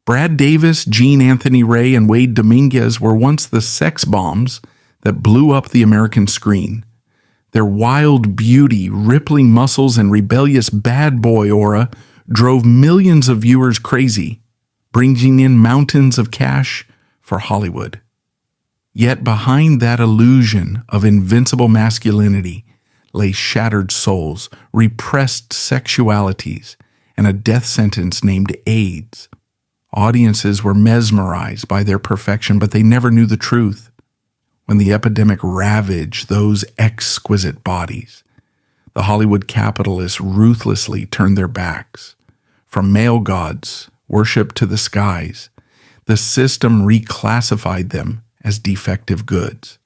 Brad Davis, Gene Anthony Ray, and Wade Domínguez were once the sex bombs that blew up the American screen. Their wild beauty, rippling muscles, and rebellious bad boy aura drove millions of viewers crazy, bringing in mountains of cash for Hollywood. Yet behind that illusion of invincible masculinity lay shattered souls, repressed sexualities, and a death sentence named AIDS. Audiences were mesmerized by their perfection, but they never knew the truth. When the epidemic ravaged those exquisite bodies, the Hollywood capitalists ruthlessly turned their backs. From male gods worshipped to the skies, the system reclassified them as defective goods.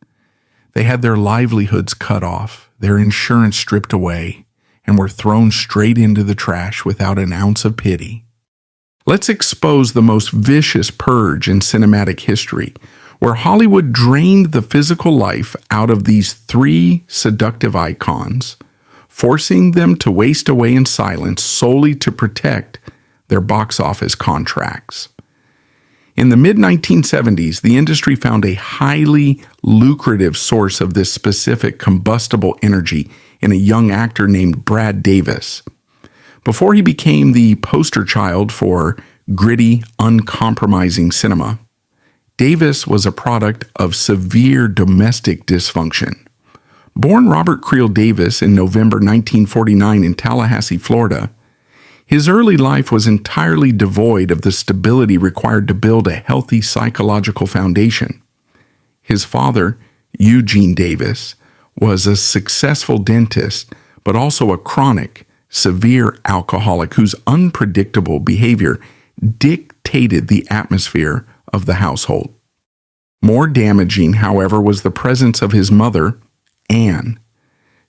They had their livelihoods cut off, their insurance stripped away, and were thrown straight into the trash without an ounce of pity. Let's expose the most vicious purge in cinematic history, where Hollywood drained the physical life out of these three seductive icons, forcing them to waste away in silence solely to protect their box office contracts. In the mid-1970s, the industry found a highly lucrative source of this specific combustible energy in a young actor named Brad Davis. Before he became the poster child for gritty, uncompromising cinema, Davis was a product of severe domestic dysfunction. Born Robert Creel Davis in November 1949 in Tallahassee, Florida, his early life was entirely devoid of the stability required to build a healthy psychological foundation. His father, Eugene Davis, was a successful dentist, but also a chronic, severe alcoholic whose unpredictable behavior dictated the atmosphere of the household. More damaging, however, was the presence of his mother, Anne.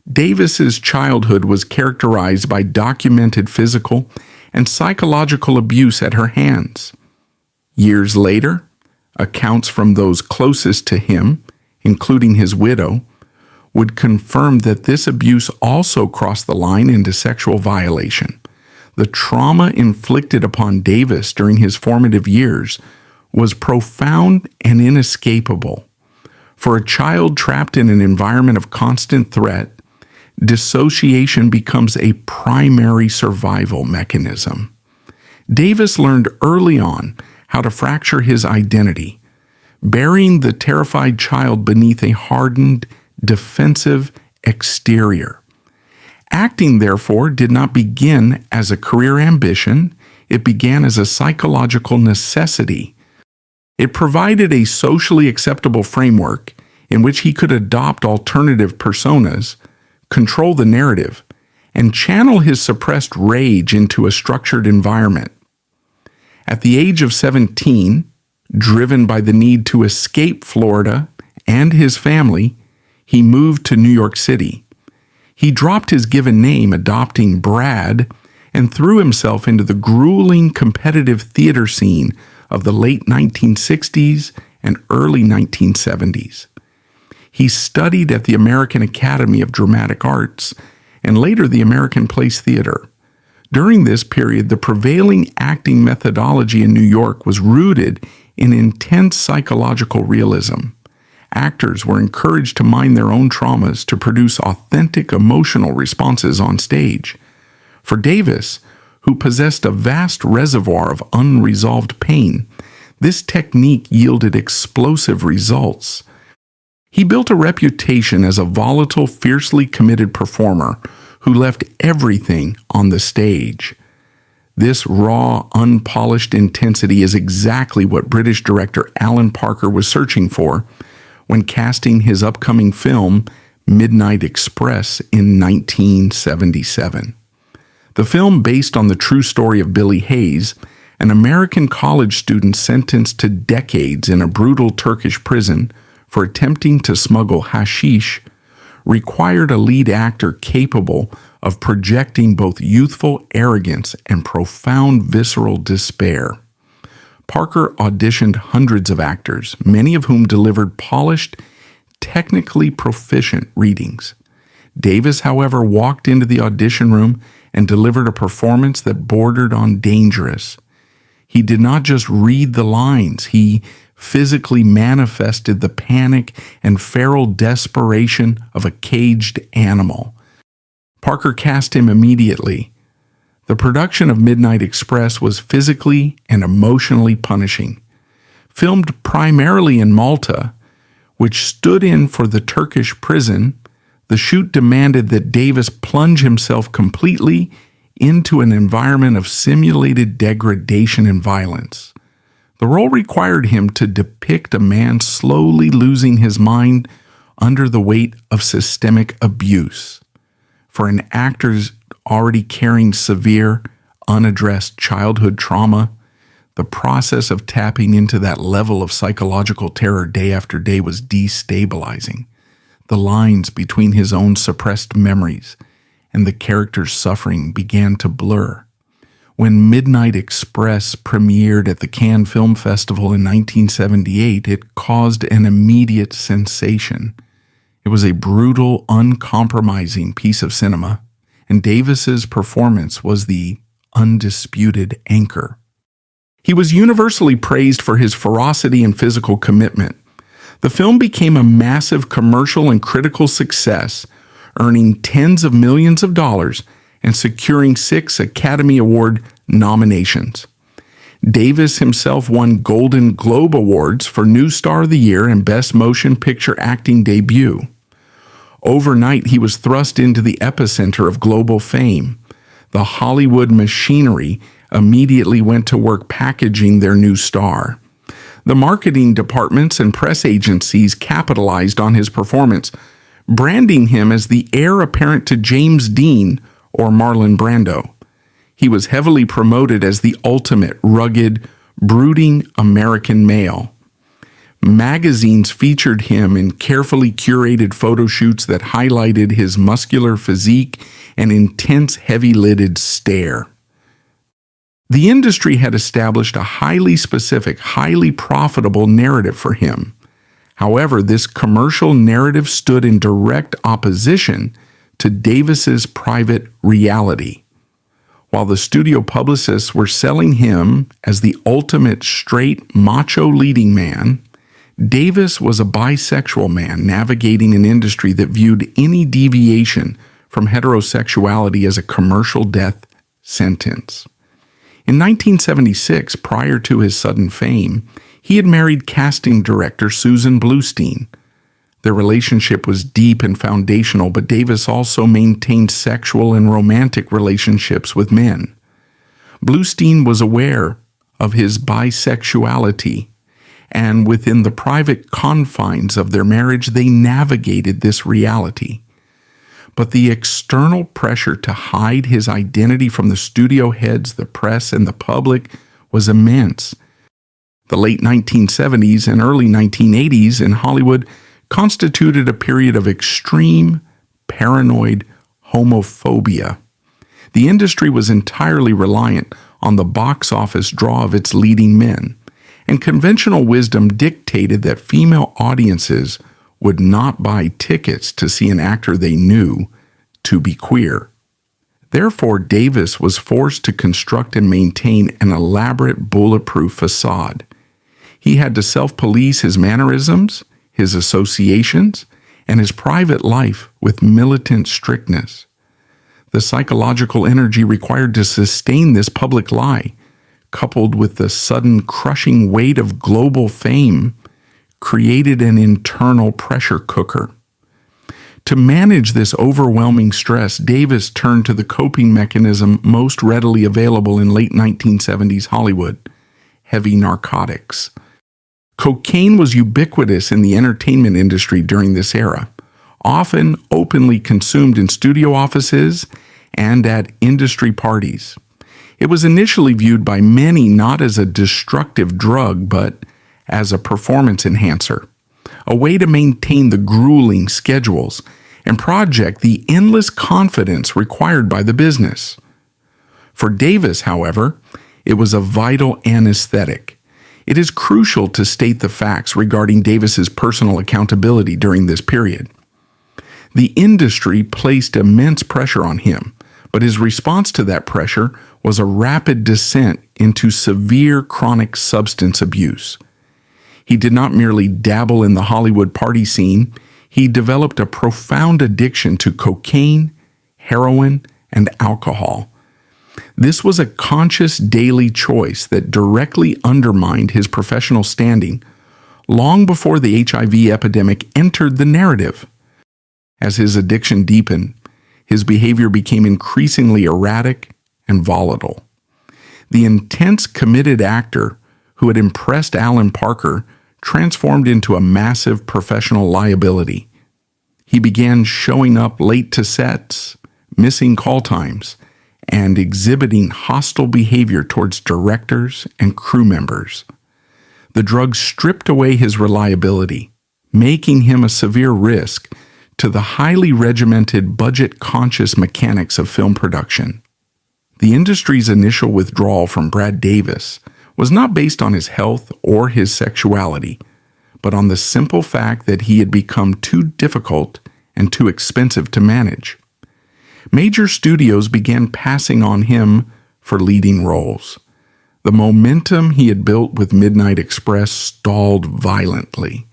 Davis's childhood was characterized by documented physical and psychological abuse at her hands. Years later, accounts from those closest to him, including his widow, would confirm that this abuse also crossed the line into sexual violation. The trauma inflicted upon Davis during his formative years was profound and inescapable. For a child trapped in an environment of constant threat, dissociation becomes a primary survival mechanism. Davis learned early on how to fracture his identity, burying the terrified child beneath a hardened, defensive exterior. Acting, therefore, did not begin as a career ambition. It began as a psychological necessity. It provided a socially acceptable framework in which he could adopt alternative personas, control the narrative, and channel his suppressed rage into a structured environment. At the age of 17, driven by the need to escape Florida and his family, he moved to New York City. He dropped his given name, adopting Brad, and threw himself into the grueling competitive theater scene of the late 1960s and early 1970s. He studied at the American Academy of Dramatic Arts and later the American Place Theater. During this period, the prevailing acting methodology in New York was rooted in intense psychological realism. Actors were encouraged to mine their own traumas to produce authentic emotional responses on stage. For Davis, who possessed a vast reservoir of unresolved pain, this technique yielded explosive results. He built a reputation as a volatile, fiercely committed performer who left everything on the stage. This raw, unpolished intensity is exactly what British director Alan Parker was searching for when casting his upcoming film Midnight Express in 1977. The film, based on the true story of Billy Hayes, an American college student sentenced to decades in a brutal Turkish prison for attempting to smuggle hashish, required a lead actor capable of projecting both youthful arrogance and profound visceral despair. Parker auditioned hundreds of actors, many of whom delivered polished, technically proficient readings. Davis, however, walked into the audition room and delivered a performance that bordered on dangerous. He did not just read the lines, he physically manifested the panic and feral desperation of a caged animal. Parker cast him immediately. The production of Midnight Express was physically and emotionally punishing. Filmed primarily in Malta, which stood in for the Turkish prison, the shoot demanded that Davis plunge himself completely into an environment of simulated degradation and violence. The role required him to depict a man slowly losing his mind under the weight of systemic abuse. For an actor already carrying severe, unaddressed childhood trauma, the process of tapping into that level of psychological terror day after day was destabilizing. The lines between his own suppressed memories and the character's suffering began to blur. When Midnight Express premiered at the Cannes Film Festival in 1978, it caused an immediate sensation. It was a brutal, uncompromising piece of cinema, and Davis's performance was the undisputed anchor. He was universally praised for his ferocity and physical commitment. The film became a massive commercial and critical success, earning tens of millions of dollars and securing 6 Academy Award nominations. Davis himself won Golden Globe Awards for New Star of the Year and Best Motion Picture Acting Debut. Overnight, he was thrust into the epicenter of global fame. The Hollywood machinery immediately went to work packaging their new star. The marketing departments and press agencies capitalized on his performance, branding him as the heir apparent to James Dean or Marlon Brando. He was heavily promoted as the ultimate, rugged, brooding American male. Magazines featured him in carefully curated photo shoots that highlighted his muscular physique and intense, heavy-lidded stare. The industry had established a highly specific, highly profitable narrative for him. However, this commercial narrative stood in direct opposition to Davis's private reality. While the studio publicists were selling him as the ultimate straight, macho leading man, Davis was a bisexual man navigating an industry that viewed any deviation from heterosexuality as a commercial death sentence. In 1976, prior to his sudden fame, he had married casting director Susan Bluestein. Their relationship was deep and foundational, but Davis also maintained sexual and romantic relationships with men. Bluestein was aware of his bisexuality, and within the private confines of their marriage, they navigated this reality. But the external pressure to hide his identity from the studio heads, the press, and the public was immense. The late 1970s and early 1980s in Hollywood constituted a period of extreme, paranoid homophobia. The industry was entirely reliant on the box office draw of its leading men, and conventional wisdom dictated that female audiences would not buy tickets to see an actor they knew to be queer. Therefore, Davis was forced to construct and maintain an elaborate bulletproof facade. He had to self-police his mannerisms, his associations, and his private life with militant strictness. The psychological energy required to sustain this public lie, coupled with the sudden crushing weight of global fame, created an internal pressure cooker. To manage this overwhelming stress, Davis turned to the coping mechanism most readily available in late 1970s Hollywood: heavy narcotics. Cocaine was ubiquitous in the entertainment industry during this era, often openly consumed in studio offices and at industry parties. It was initially viewed by many not as a destructive drug, but as a performance enhancer, a way to maintain the grueling schedules and project the endless confidence required by the business. For Davis, however, it was a vital anesthetic. It is crucial to state the facts regarding Davis's personal accountability during this period. The industry placed immense pressure on him, but his response to that pressure was a rapid descent into severe chronic substance abuse. He did not merely dabble in the Hollywood party scene, he developed a profound addiction to cocaine, heroin, and alcohol. This was a conscious daily choice that directly undermined his professional standing long before the HIV epidemic entered the narrative. As his addiction deepened, his behavior became increasingly erratic and volatile. The intense, committed actor who had impressed Alan Parker transformed into a massive professional liability. He began showing up late to sets, missing call times, and exhibiting hostile behavior towards directors and crew members. The drug stripped away his reliability, making him a severe risk to the highly regimented, budget-conscious mechanics of film production. The industry's initial withdrawal from Brad Davis was not based on his health or his sexuality, but on the simple fact that he had become too difficult and too expensive to manage. Major studios began passing on him for leading roles. The momentum he had built with Midnight Express stalled violently.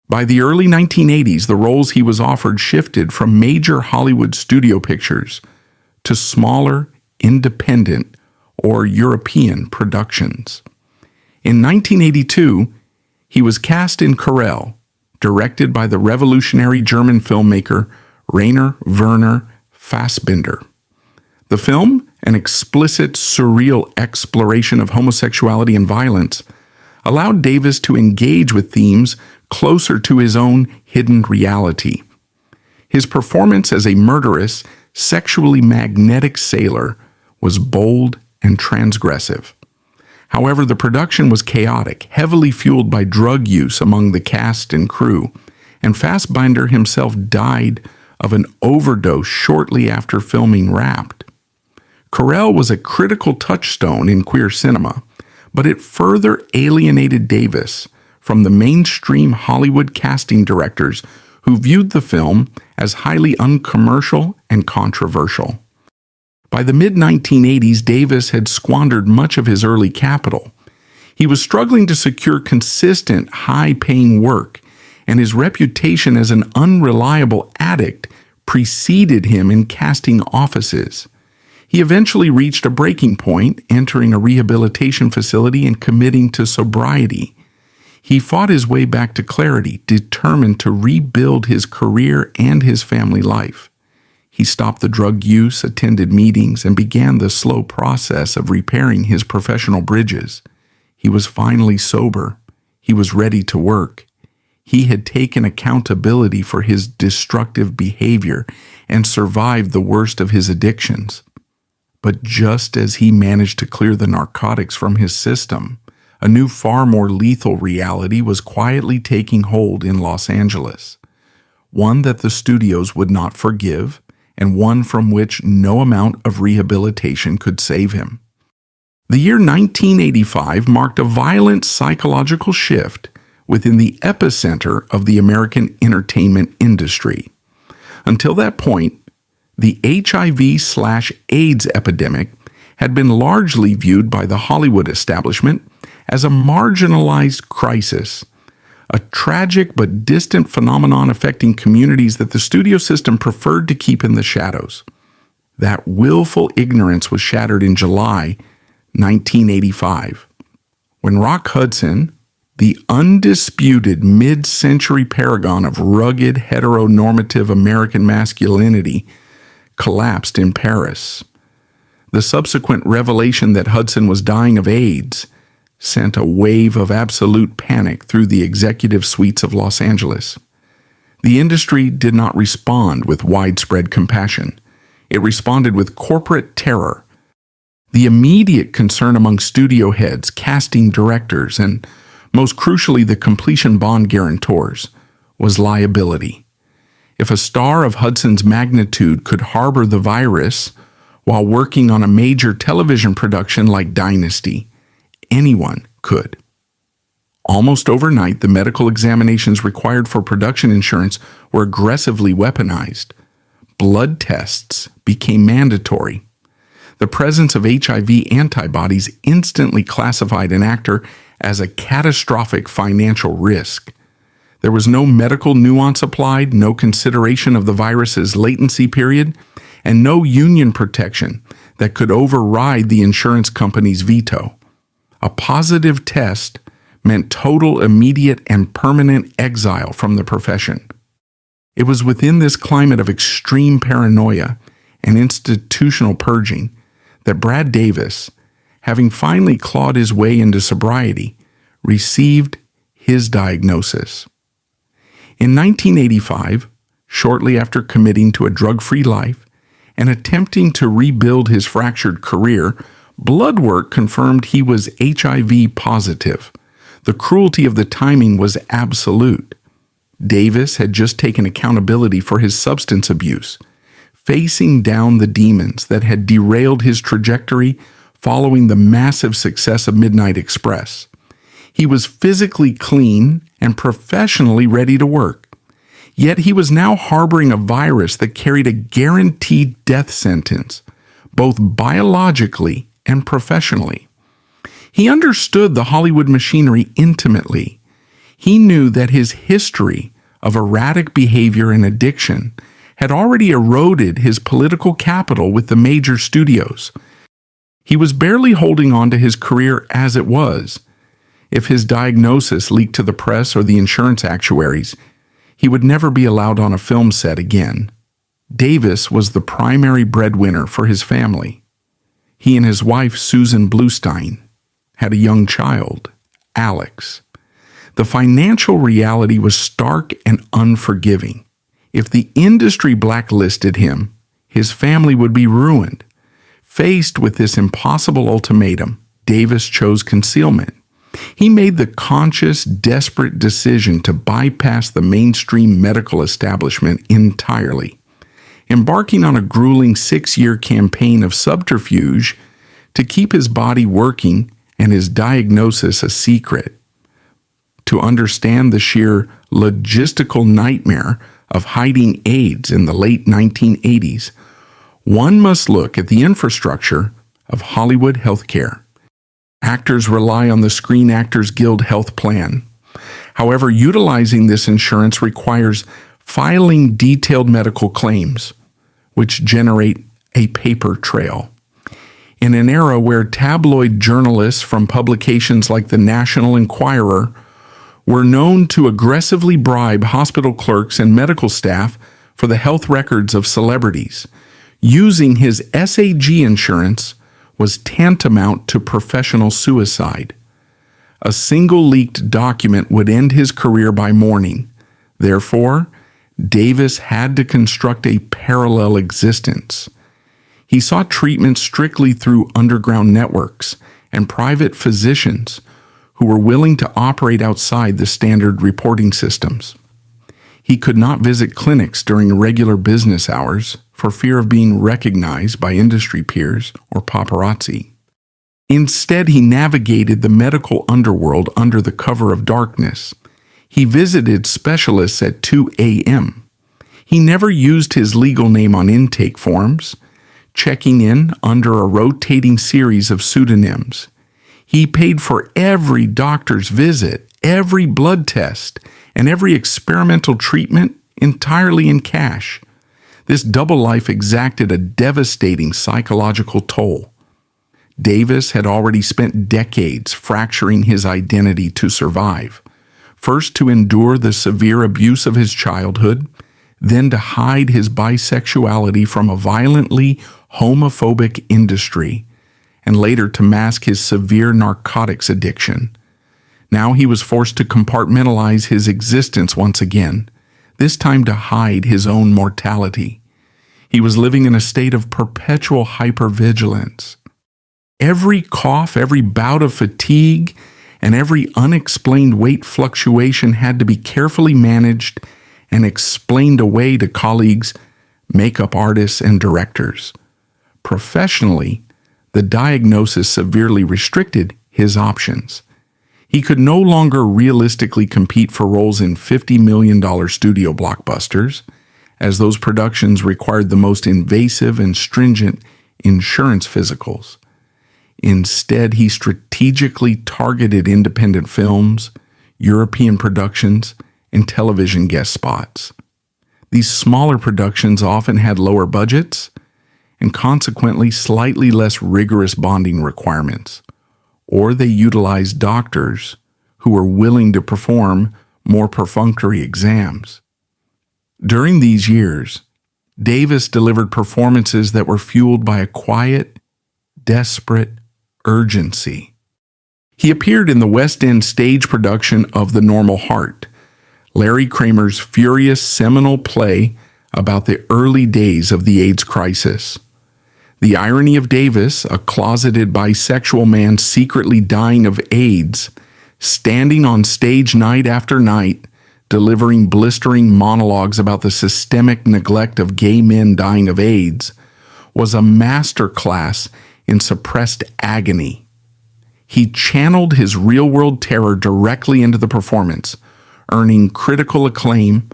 By the early 1980s, the roles he was offered shifted from major Hollywood studio pictures to smaller, independent, or European productions. In 1982, he was cast in Cruelest, directed by the revolutionary German filmmaker Rainer Werner Fassbinder. The film, an explicit, surreal exploration of homosexuality and violence, allowed Davis to engage with themes closer to his own hidden reality. His performance as a murderous, sexually magnetic sailor was bold and transgressive. However, the production was chaotic, heavily fueled by drug use among the cast and crew, and Fassbinder himself died of an overdose shortly after filming wrapped. Cruelest was a critical touchstone in queer cinema, but it further alienated Davis from the mainstream Hollywood casting directors who viewed the film as highly uncommercial and controversial. By the mid-1980s, Davis had squandered much of his early capital. He was struggling to secure consistent, high-paying work, and his reputation as an unreliable addict preceded him in casting offices. He eventually reached a breaking point, entering a rehabilitation facility and committing to sobriety. He fought his way back to clarity, determined to rebuild his career and his family life. He stopped the drug use, attended meetings, and began the slow process of repairing his professional bridges. He was finally sober. He was ready to work. He had taken accountability for his destructive behavior and survived the worst of his addictions. But just as he managed to clear the narcotics from his system, a new, far more lethal reality was quietly taking hold in Los Angeles. One that the studios would not forgive, and one from which no amount of rehabilitation could save him. The year 1985 marked a violent psychological shift within the epicenter of the American entertainment industry. Until that point, the HIV/AIDS epidemic had been largely viewed by the Hollywood establishment as a marginalized crisis, a tragic but distant phenomenon affecting communities that the studio system preferred to keep in the shadows. That willful ignorance was shattered in July 1985, when Rock Hudson, the undisputed mid-century paragon of rugged, heteronormative American masculinity, collapsed in Paris. The subsequent revelation that Hudson was dying of AIDS sent a wave of absolute panic through the executive suites of Los Angeles. The industry did not respond with widespread compassion. It responded with corporate terror. The immediate concern among studio heads, casting directors, and most crucially the completion bond guarantors, was liability. If a star of Hudson's magnitude could harbor the virus while working on a major television production like Dynasty, anyone could. Almost overnight, the medical examinations required for production insurance were aggressively weaponized. Blood tests became mandatory. The presence of HIV antibodies instantly classified an actor as a catastrophic financial risk. There was no medical nuance applied, no consideration of the virus's latency period, and no union protection that could override the insurance company's veto. A positive test meant total, immediate, and permanent exile from the profession. It was within this climate of extreme paranoia and institutional purging that Brad Davis, having finally clawed his way into sobriety, received his diagnosis. In 1985, shortly after committing to a drug-free life and attempting to rebuild his fractured career, blood work confirmed he was HIV positive. The cruelty of the timing was absolute. Davis had just taken accountability for his substance abuse, facing down the demons that had derailed his trajectory following the massive success of Midnight Express. He was physically clean and professionally ready to work. Yet he was now harboring a virus that carried a guaranteed death sentence, both biologically and professionally. He understood the Hollywood machinery intimately. He knew that his history of erratic behavior and addiction had already eroded his political capital with the major studios. He was barely holding on to his career as it was. If his diagnosis leaked to the press or the insurance actuaries, he would never be allowed on a film set again. Davis was the primary breadwinner for his family. He and his wife, Susan Bluestein, had a young child, Alex. The financial reality was stark and unforgiving. If the industry blacklisted him, his family would be ruined. Faced with this impossible ultimatum, Davis chose concealment. He made the conscious, desperate decision to bypass the mainstream medical establishment entirely, embarking on a grueling 6-year campaign of subterfuge to keep his body working and his diagnosis a secret. To understand the sheer logistical nightmare of hiding AIDS in the late 1980s, one must look at the infrastructure of Hollywood healthcare. Actors rely on the Screen Actors Guild health plan. However, utilizing this insurance requires filing detailed medical claims, which generate a paper trail. In an era where tabloid journalists from publications like the National Enquirer were known to aggressively bribe hospital clerks and medical staff for the health records of celebrities, using his SAG insurance was tantamount to professional suicide. A single leaked document would end his career by morning. Therefore, Davis had to construct a parallel existence. He sought treatment strictly through underground networks and private physicians who were willing to operate outside the standard reporting systems. He could not visit clinics during regular business hours for fear of being recognized by industry peers or paparazzi. Instead, he navigated the medical underworld under the cover of darkness. He visited specialists at 2 a.m. He never used his legal name on intake forms, checking in under a rotating series of pseudonyms. He paid for every doctor's visit, every blood test, and every experimental treatment entirely in cash. This double life exacted a devastating psychological toll. Davis had already spent decades fracturing his identity to survive, first to endure the severe abuse of his childhood, then to hide his bisexuality from a violently homophobic industry, and later to mask his severe narcotics addiction. Now he was forced to compartmentalize his existence once again, this time to hide his own mortality. He was living in a state of perpetual hypervigilance. Every cough, every bout of fatigue, and every unexplained weight fluctuation had to be carefully managed and explained away to colleagues, makeup artists, and directors. Professionally, the diagnosis severely restricted his options. He could no longer realistically compete for roles in $50 million studio blockbusters, as those productions required the most invasive and stringent insurance physicals. Instead, he strategically targeted independent films, European productions, and television guest spots. These smaller productions often had lower budgets and consequently slightly less rigorous bonding requirements, or they utilized doctors who were willing to perform more perfunctory exams. During these years, Davis delivered performances that were fueled by a quiet, desperate urgency. He appeared in the West End stage production of The Normal Heart, Larry Kramer's furious seminal play about the early days of the AIDS crisis. The irony of Davis, a closeted bisexual man secretly dying of AIDS, standing on stage night after night, delivering blistering monologues about the systemic neglect of gay men dying of AIDS, was a masterclass in suppressed agony. He channeled his real-world terror directly into the performance, earning critical acclaim,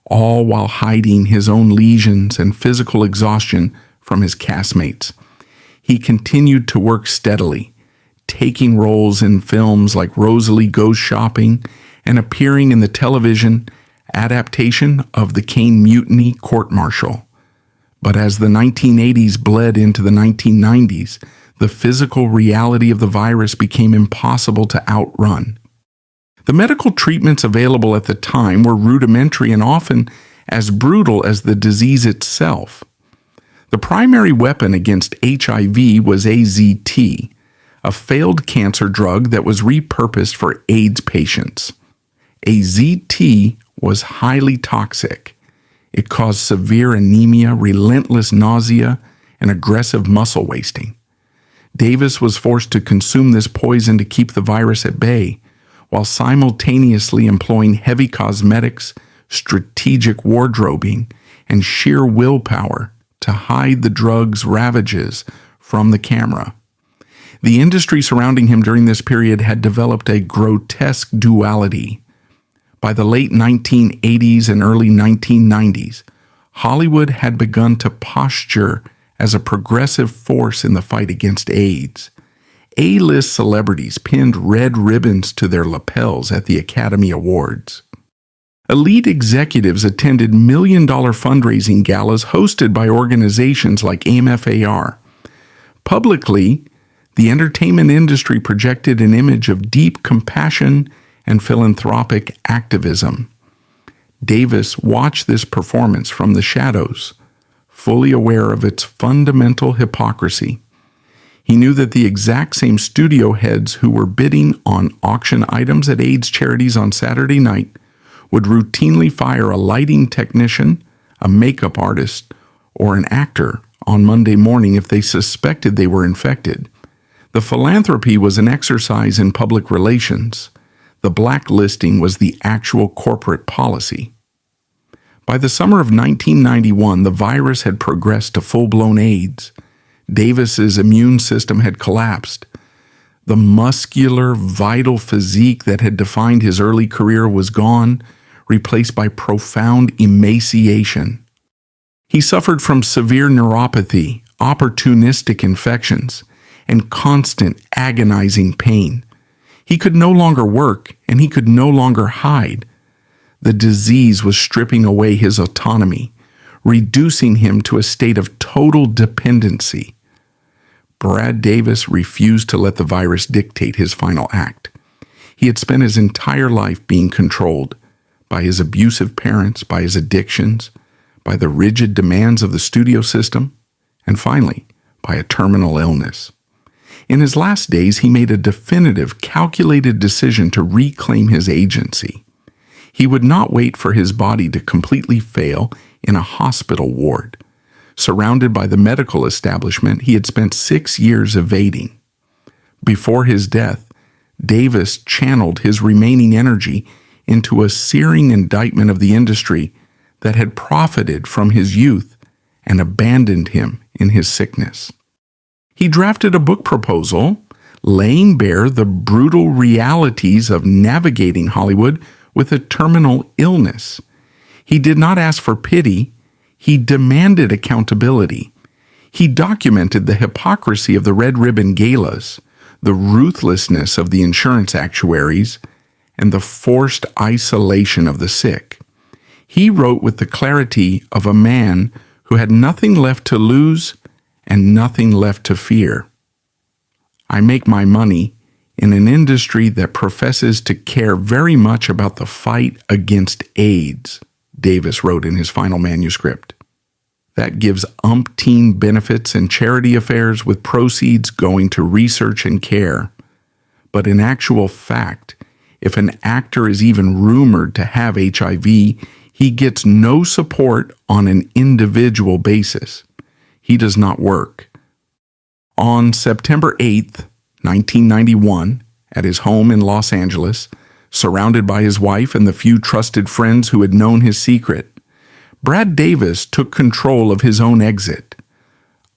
all while hiding his own lesions and physical exhaustion from his castmates. He continued to work steadily, taking roles in films like Rosalie Goes Shopping and appearing in the television adaptation of the Caine Mutiny court-martial. But as the 1980s bled into the 1990s, the physical reality of the virus became impossible to outrun. The medical treatments available at the time were rudimentary and often as brutal as the disease itself. The primary weapon against HIV was AZT, a failed cancer drug that was repurposed for AIDS patients. AZT was highly toxic. It caused severe anemia, relentless nausea, and aggressive muscle wasting. Davis was forced to consume this poison to keep the virus at bay, while simultaneously employing heavy cosmetics, strategic wardrobing, and sheer willpower to hide the drug's ravages from the camera. The industry surrounding him during this period had developed a grotesque duality. By the late 1980s and early 1990s, Hollywood had begun to posture as a progressive force in the fight against AIDS. A-list celebrities pinned red ribbons to their lapels at the Academy Awards. Elite executives attended million-dollar fundraising galas hosted by organizations like AMFAR. Publicly, the entertainment industry projected an image of deep compassion and philanthropic activism. Davis watched this performance from the shadows, fully aware of its fundamental hypocrisy. He knew that the exact same studio heads who were bidding on auction items at AIDS charities on Saturday night would routinely fire a lighting technician, a makeup artist, or an actor on Monday morning if they suspected they were infected. The philanthropy was an exercise in public relations. The blacklisting was the actual corporate policy. By the summer of 1991, the virus had progressed to full-blown AIDS. Davis's immune system had collapsed. The muscular, vital physique that had defined his early career was gone, replaced by profound emaciation. He suffered from severe neuropathy, opportunistic infections, and constant agonizing pain. He could no longer work, and he could no longer hide. The disease was stripping away his autonomy, reducing him to a state of total dependency. Brad Davis refused to let the virus dictate his final act. He had spent his entire life being controlled by his abusive parents, by his addictions, by the rigid demands of the studio system, and finally, by a terminal illness. In his last days, he made a definitive, calculated decision to reclaim his agency. He would not wait for his body to completely fail in a hospital ward. Surrounded by the medical establishment, he had spent 6 years evading. Before his death, Davis channeled his remaining energy into a searing indictment of the industry that had profited from his youth and abandoned him in his sickness. He drafted a book proposal, laying bare the brutal realities of navigating Hollywood with a terminal illness. He did not ask for pity, he demanded accountability. He documented the hypocrisy of the red ribbon galas, the ruthlessness of the insurance actuaries, and the forced isolation of the sick. He wrote with the clarity of a man who had nothing left to lose and nothing left to fear. I make my money in an industry that professes to care very much about the fight against AIDS, Davis wrote in his final manuscript. That gives umpteen benefits and charity affairs with proceeds going to research and care. But in actual fact, if an actor is even rumored to have HIV, he gets no support on an individual basis. He does not work. On September 8th, 1991, at his home in Los Angeles, surrounded by his wife and the few trusted friends who had known his secret, Brad Davis took control of his own exit.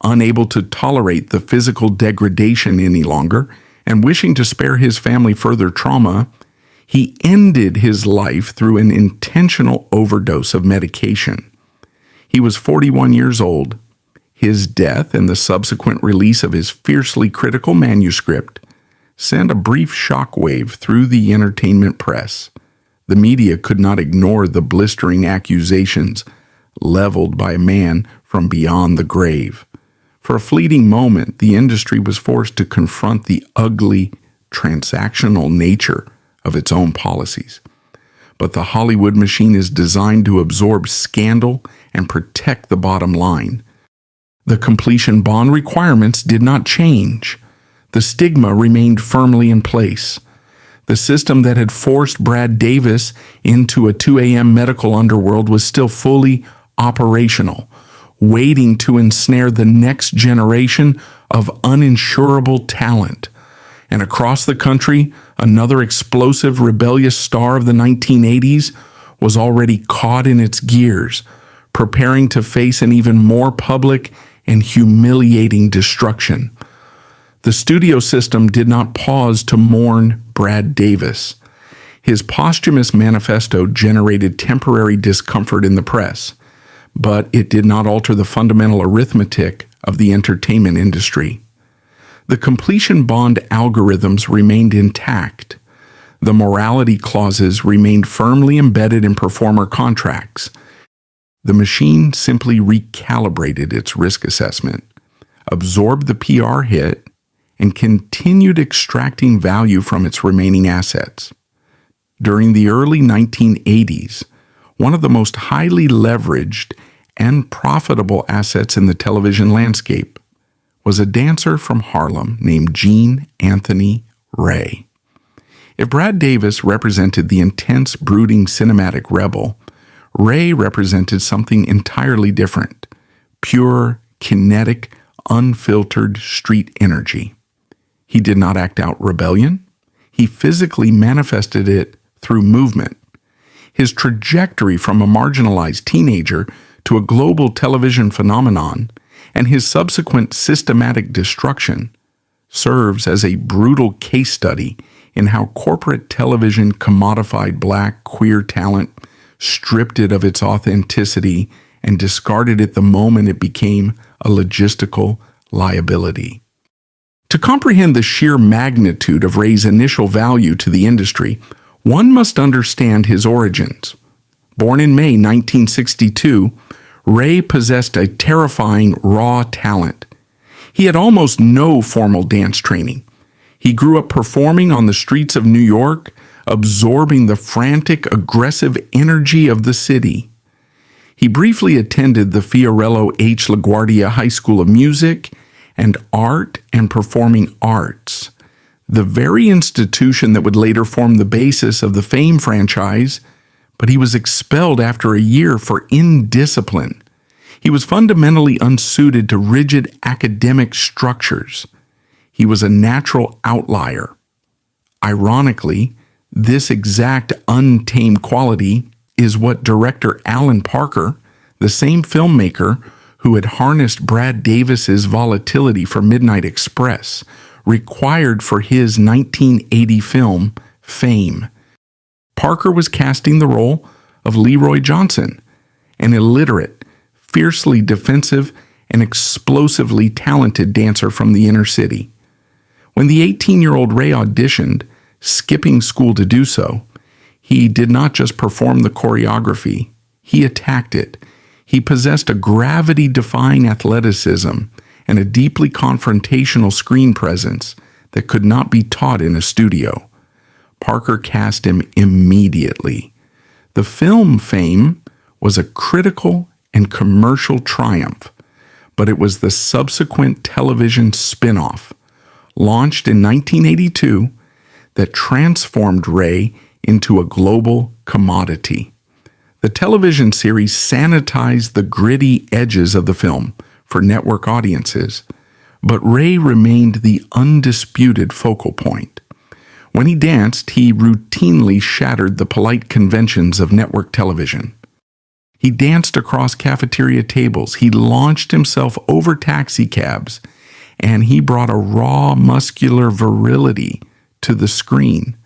Unable to tolerate the physical degradation any longer and wishing to spare his family further trauma, he ended his life through an intentional overdose of medication. He was 41 years old. His death and the subsequent release of his fiercely critical manuscript sent a brief shockwave through the entertainment press. The media could not ignore the blistering accusations leveled by a man from beyond the grave. For a fleeting moment, the industry was forced to confront the ugly, transactional nature of its own policies. But the Hollywood machine is designed to absorb scandal and protect the bottom line. The completion bond requirements did not change. The stigma remained firmly in place. The system that had forced Brad Davis into a 2 a.m. medical underworld was still fully operational, waiting to ensnare the next generation of uninsurable talent. And across the country, another explosive, rebellious star of the 1980s was already caught in its gears, preparing to face an even more public and humiliating destruction. The studio system did not pause to mourn Brad Davis. His posthumous manifesto generated temporary discomfort in the press, but it did not alter the fundamental arithmetic of the entertainment industry. The completion bond algorithms remained intact. The morality clauses remained firmly embedded in performer contracts. The machine simply recalibrated its risk assessment, absorbed the PR hit, and continued extracting value from its remaining assets. During the early 1980s, one of the most highly leveraged and profitable assets in the television landscape was a dancer from Harlem named Gene Anthony Ray. If Brad Davis represented the intense, brooding cinematic rebel, Ray represented something entirely different: pure, kinetic, unfiltered street energy. He did not act out rebellion. He physically manifested it through movement. His trajectory from a marginalized teenager to a global television phenomenon, and his subsequent systematic destruction, serves as a brutal case study in how corporate television commodified Black queer talent, stripped it of its authenticity, and discarded it the moment it became a logistical liability. To comprehend the sheer magnitude of Ray's initial value to the industry, one must understand his origins. Born in May 1962, Ray possessed a terrifying raw talent. He had almost no formal dance training. He grew up performing on the streets of New York, absorbing the frantic, aggressive energy of the city. He briefly attended the Fiorello H. LaGuardia High School of Music and Art and Performing Arts, the very institution that would later form the basis of the Fame franchise, but he was expelled after a year for indiscipline. He was fundamentally unsuited to rigid academic structures. He was a natural outlier. Ironically, this exact untamed quality is what director Alan Parker, the same filmmaker who had harnessed Brad Davis's volatility for Midnight Express, required for his 1980 film, Fame. Parker was casting the role of Leroy Johnson, an illiterate, fiercely defensive, an explosively talented dancer from the inner city. When the 18-year-old Ray auditioned, skipping school to do so, he did not just perform the choreography, he attacked it. He possessed a gravity-defying athleticism and a deeply confrontational screen presence that could not be taught in a studio. Parker cast him immediately. The film fame was a critical and commercial triumph, but it was the subsequent television spin-off, launched in 1982, that transformed Ray into a global commodity. The television series sanitized the gritty edges of the film for network audiences, but Ray remained the undisputed focal point. When he danced, he routinely shattered the polite conventions of network television. He danced across cafeteria tables, he launched himself over taxicabs, and he brought a raw, muscular virility to the screen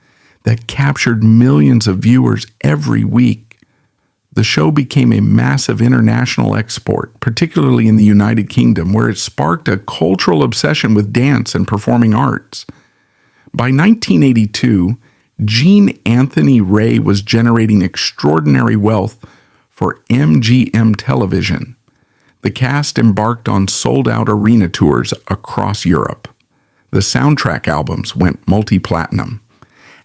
that captured millions of viewers every week. The show became a massive international export, particularly in the United Kingdom, where it sparked a cultural obsession with dance and performing arts. By 1982, Gene Anthony Ray was generating extraordinary wealth for MGM Television. The cast embarked on sold-out arena tours across Europe. The soundtrack albums went multi-platinum.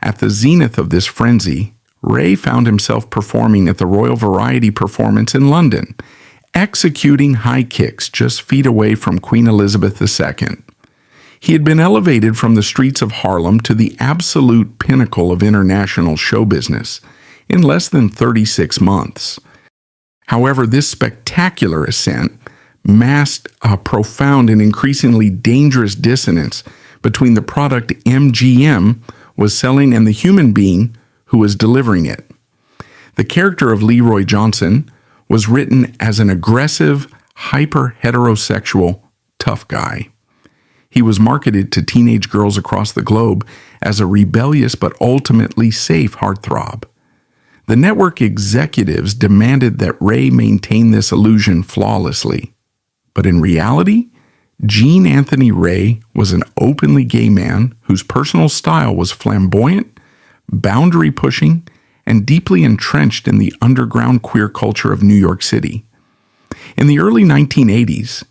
At the zenith of this frenzy, Ray found himself performing at the Royal Variety Performance in London, executing high kicks just feet away from Queen Elizabeth II. He had been elevated from the streets of Harlem to the absolute pinnacle of international show business in less than 36 months. However, this spectacular ascent masked a profound and increasingly dangerous dissonance between the product MGM was selling and the human being who was delivering it. The character of Leroy Johnson was written as an aggressive, hyper-heterosexual, tough guy. He was marketed to teenage girls across the globe as a rebellious but ultimately safe heartthrob. The network executives demanded that Ray maintain this illusion flawlessly. But in reality, Gene Anthony Ray was an openly gay man whose personal style was flamboyant, boundary-pushing, and deeply entrenched in the underground queer culture of New York City. In the early 1980s,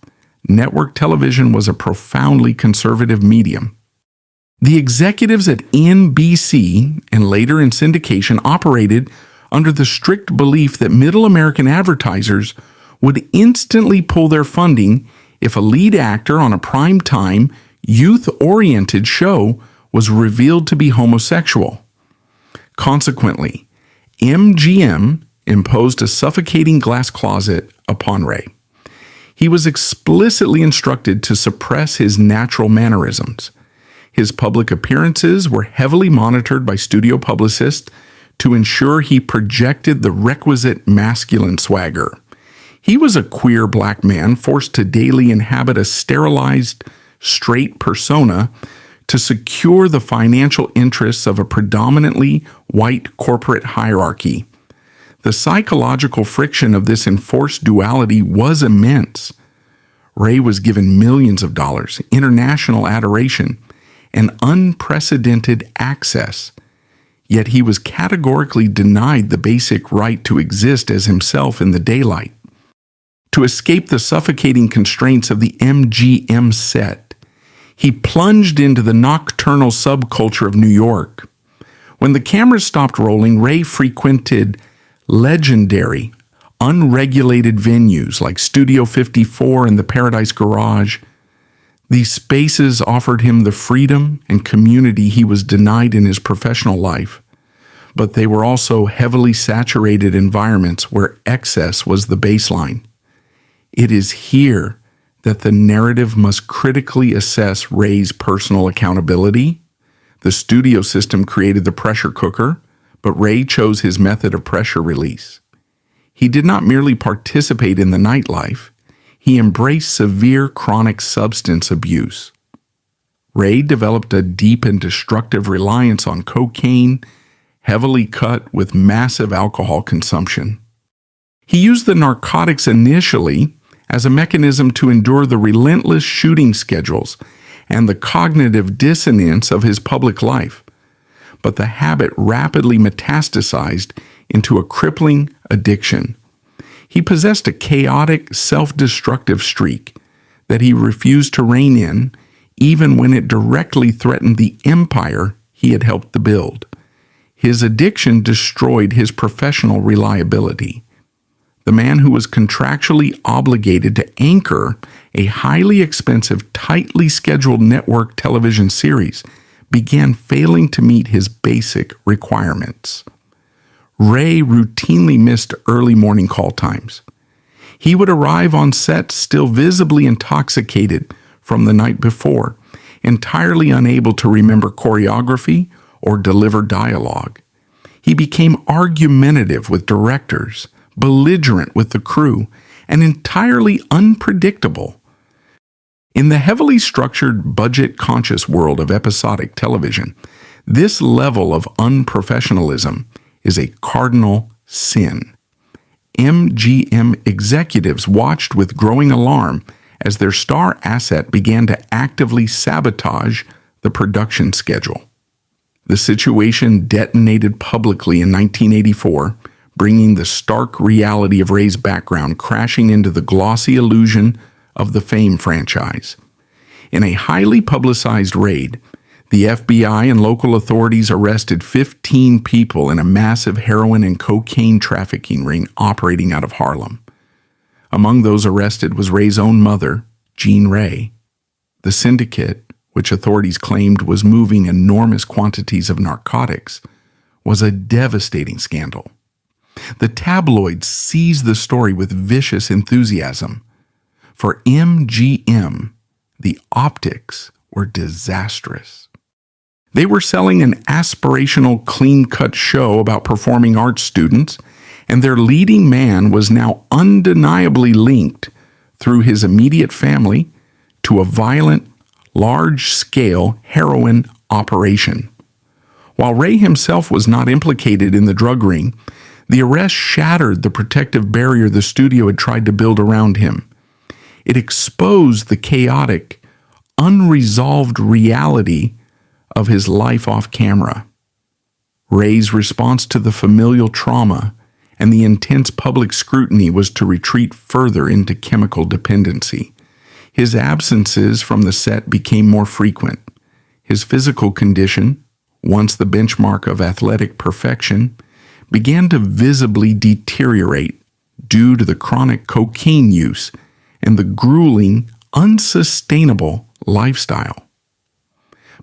network television was a profoundly conservative medium. The executives at NBC and later in syndication operated under the strict belief that middle American advertisers would instantly pull their funding if a lead actor on a prime-time, youth-oriented show was revealed to be homosexual. Consequently, MGM imposed a suffocating glass closet upon Ray. He was explicitly instructed to suppress his natural mannerisms. His public appearances were heavily monitored by studio publicists to ensure he projected the requisite masculine swagger. He was a queer black man forced to daily inhabit a sterilized, straight persona to secure the financial interests of a predominantly white corporate hierarchy. The psychological friction of this enforced duality was immense. Ray was given millions of dollars, international adoration, and unprecedented access. Yet he was categorically denied the basic right to exist as himself in the daylight. To escape the suffocating constraints of the MGM set, he plunged into the nocturnal subculture of New York. When the cameras stopped rolling, Ray frequented legendary, unregulated venues like Studio 54 and the Paradise Garage. These spaces offered him the freedom and community he was denied in his professional life, but they were also heavily saturated environments where excess was the baseline. It is here that the narrative must critically assess Ray's personal accountability. The studio system created the pressure cooker, but Ray chose his method of pressure release. He did not merely participate in the nightlife, he embraced severe chronic substance abuse. Ray developed a deep and destructive reliance on cocaine, heavily cut with massive alcohol consumption. He used the narcotics initially as a mechanism to endure the relentless shooting schedules and the cognitive dissonance of his public life. But the habit rapidly metastasized into a crippling addiction. He possessed a chaotic, self-destructive streak that he refused to rein in, even when it directly threatened the empire he had helped to build. His addiction destroyed his professional reliability. The man who was contractually obligated to anchor a highly expensive, tightly scheduled network television series began failing to meet his basic requirements. Ray routinely missed early morning call times. He would arrive on set still visibly intoxicated from the night before, entirely unable to remember choreography or deliver dialogue. He became argumentative with directors, belligerent with the crew, and entirely unpredictable. In the heavily structured, budget-conscious world of episodic television, this level of unprofessionalism is a cardinal sin. MGM executives watched with growing alarm as their star asset began to actively sabotage the production schedule. The situation detonated publicly in 1984, bringing the stark reality of Ray's background crashing into the glossy illusion of the Fame franchise. In a highly publicized raid, the FBI and local authorities arrested 15 people in a massive heroin and cocaine trafficking ring operating out of Harlem. Among those arrested was Ray's own mother, Jean Ray. The syndicate, which authorities claimed was moving enormous quantities of narcotics, was a devastating scandal. The tabloids seized the story with vicious enthusiasm. For MGM, the optics were disastrous. They were selling an aspirational, clean-cut show about performing arts students, and their leading man was now undeniably linked through his immediate family to a violent, large-scale heroin operation. While Ray himself was not implicated in the drug ring, the arrest shattered the protective barrier the studio had tried to build around him. It exposed the chaotic, unresolved reality of his life off camera. Ray's response to the familial trauma and the intense public scrutiny was to retreat further into chemical dependency. His absences from the set became more frequent. His physical condition, once the benchmark of athletic perfection, began to visibly deteriorate due to the chronic cocaine use and the grueling, unsustainable lifestyle.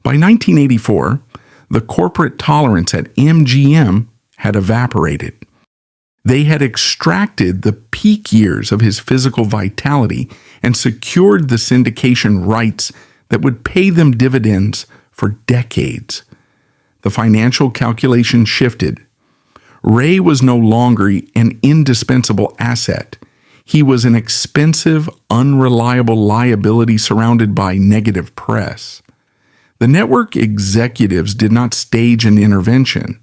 By 1984, the corporate tolerance at MGM had evaporated. They had extracted the peak years of his physical vitality and secured the syndication rights that would pay them dividends for decades. The financial calculation shifted. Ray was no longer an indispensable asset. He was an expensive, unreliable liability surrounded by negative press. The network executives did not stage an intervention,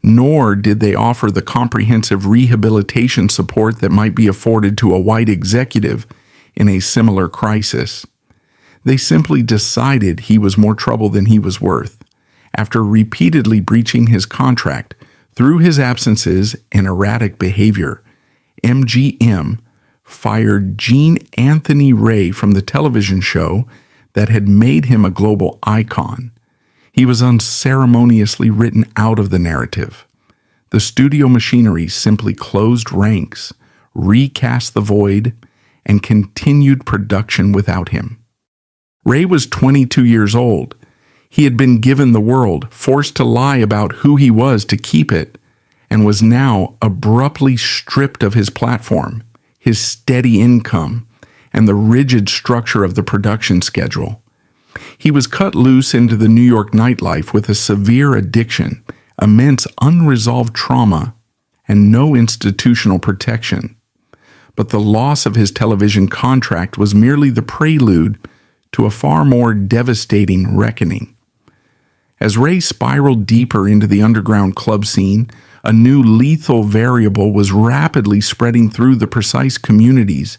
nor did they offer the comprehensive rehabilitation support that might be afforded to a white executive in a similar crisis. They simply decided he was more trouble than he was worth. After repeatedly breaching his contract through his absences and erratic behavior, MGM fired Gene Anthony Ray from the television show that had made him a global icon. He was unceremoniously written out of the narrative. The studio machinery simply closed ranks, recast the void, and continued production without him. Ray was 22 years old. He had been given the world, forced to lie about who he was to keep it, and was now abruptly stripped of his platform, his steady income, and the rigid structure of the production schedule. He was cut loose into the New York nightlife with a severe addiction, immense unresolved trauma, and no institutional protection. But the loss of his television contract was merely the prelude to a far more devastating reckoning. As Ray spiraled deeper into the underground club scene, a new lethal variable was rapidly spreading through the precise communities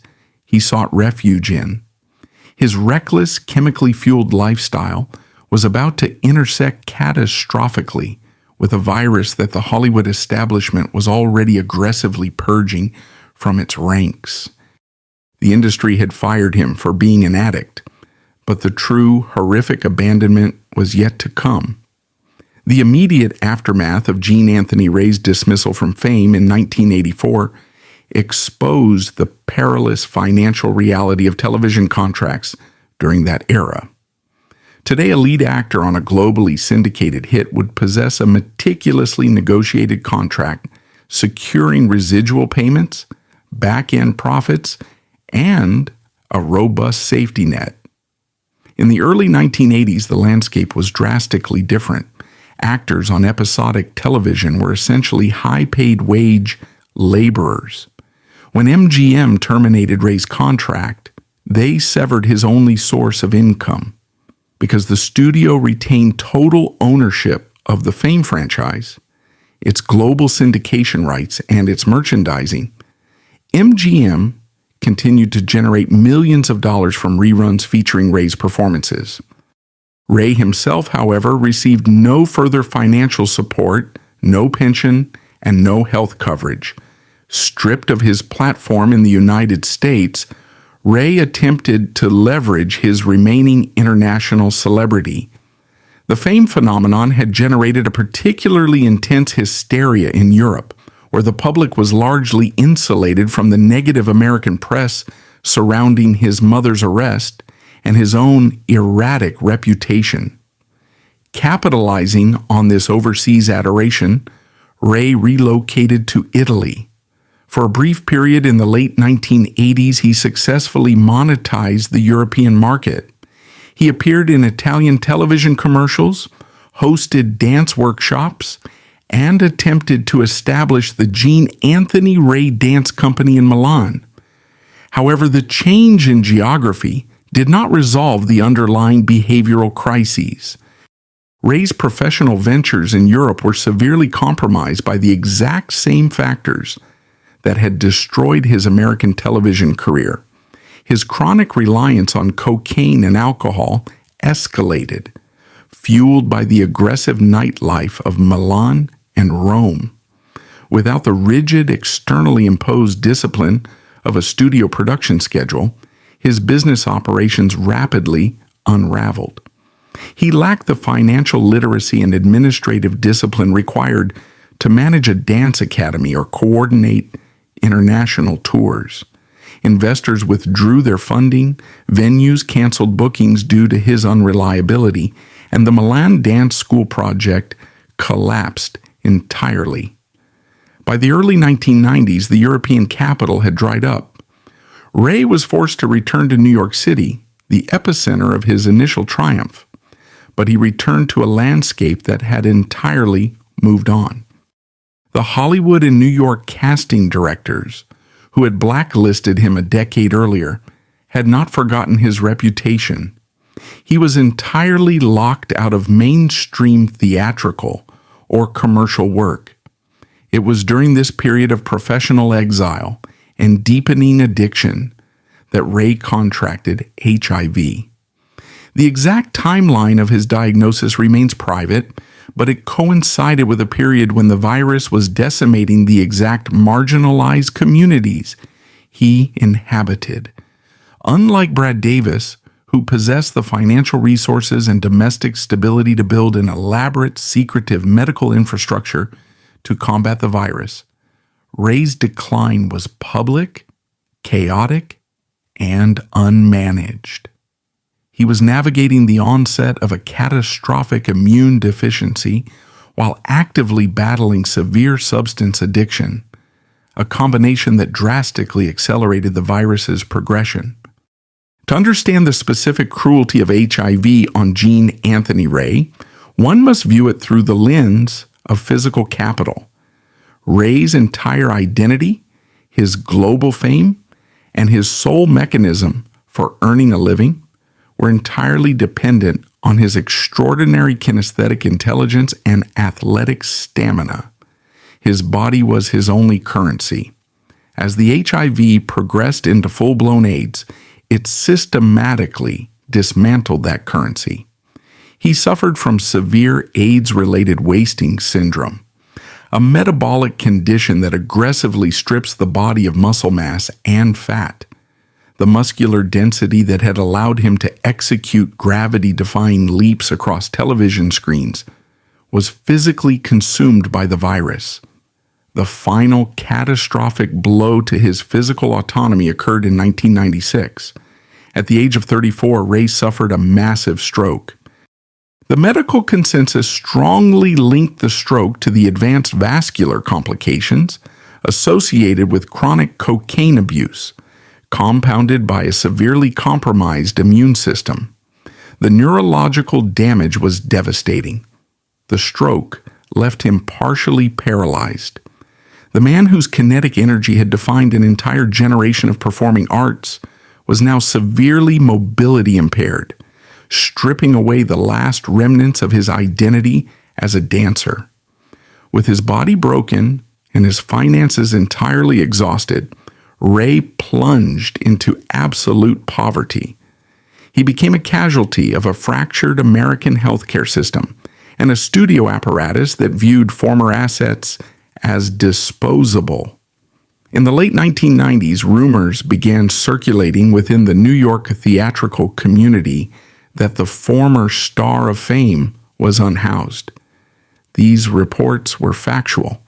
he sought refuge in. His reckless, chemically fueled lifestyle was about to intersect catastrophically with a virus that the Hollywood establishment was already aggressively purging from its ranks. The industry had fired him for being an addict, but the true, horrific abandonment was yet to come. The immediate aftermath of Gene Anthony Ray's dismissal from fame in 1984 exposed the perilous financial reality of television contracts during that era. Today, a lead actor on a globally syndicated hit would possess a meticulously negotiated contract securing residual payments, back-end profits, and a robust safety net. In the early 1980s, the landscape was drastically different. Actors on episodic television were essentially high-paid wage laborers. When MGM terminated Ray's contract, they severed his only source of income. Because the studio retained total ownership of the Fame franchise, its global syndication rights, and its merchandising, MGM continued to generate millions of dollars from reruns featuring Ray's performances. Ray himself, however, received no further financial support, no pension, and no health coverage. Stripped of his platform in the United States, Ray attempted to leverage his remaining international celebrity. The Fame phenomenon had generated a particularly intense hysteria in Europe, where the public was largely insulated from the negative American press surrounding his mother's arrest and his own erratic reputation. Capitalizing on this overseas adoration, Ray relocated to Italy. For a brief period in the late 1980s, he successfully monetized the European market. He appeared in Italian television commercials, hosted dance workshops, and attempted to establish the Gene Anthony Ray Dance Company in Milan. However, the change in geography did not resolve the underlying behavioral crises. Ray's professional ventures in Europe were severely compromised by the exact same factors that had destroyed his American television career. His chronic reliance on cocaine and alcohol escalated, fueled by the aggressive nightlife of Milan and Rome. Without the rigid, externally imposed discipline of a studio production schedule, his business operations rapidly unraveled. He lacked the financial literacy and administrative discipline required to manage a dance academy or coordinate international tours. Investors withdrew their funding, venues canceled bookings due to his unreliability, and the Milan Dance School project collapsed entirely. By the early 1990s, the European capital had dried up. Ray was forced to return to New York City, the epicenter of his initial triumph, but he returned to a landscape that had entirely moved on. The Hollywood and New York casting directors, who had blacklisted him a decade earlier, had not forgotten his reputation. He was entirely locked out of mainstream theatrical or commercial work. It was during this period of professional exile and deepening addiction that Ray contracted HIV. The exact timeline of his diagnosis remains private, but it coincided with a period when the virus was decimating the exact marginalized communities he inhabited. Unlike Brad Davis, who possessed the financial resources and domestic stability to build an elaborate, secretive medical infrastructure to combat the virus, Ray's decline was public, chaotic, and unmanaged. He was navigating the onset of a catastrophic immune deficiency while actively battling severe substance addiction, a combination that drastically accelerated the virus's progression. To understand the specific cruelty of HIV on Gene Anthony Ray, one must view it through the lens of physical capital. Ray's entire identity, his global fame, and his sole mechanism for earning a living were entirely dependent on his extraordinary kinesthetic intelligence and athletic stamina. His body was his only currency, As the HIV progressed into full-blown AIDS, it systematically dismantled that currency. He suffered from severe AIDS-related wasting syndrome, a metabolic condition that aggressively strips the body of muscle mass and fat. The muscular density that had allowed him to execute gravity-defying leaps across television screens was physically consumed by the virus. The final catastrophic blow to his physical autonomy occurred in 1996. At the age of 34, Ray suffered a massive stroke. The medical consensus strongly linked the stroke to the advanced vascular complications associated with chronic cocaine abuse, compounded by a severely compromised immune system. The neurological damage was devastating. The stroke left him partially paralyzed. The man whose kinetic energy had defined an entire generation of performing arts was now severely mobility impaired, stripping away the last remnants of his identity as a dancer. With his body broken and his finances entirely exhausted, Ray plunged into absolute poverty. He became a casualty of a fractured American healthcare system and a studio apparatus that viewed former assets as disposable. In the late 1990s, rumors began circulating within the New York theatrical community that the former star of fame was unhoused. These reports were factual.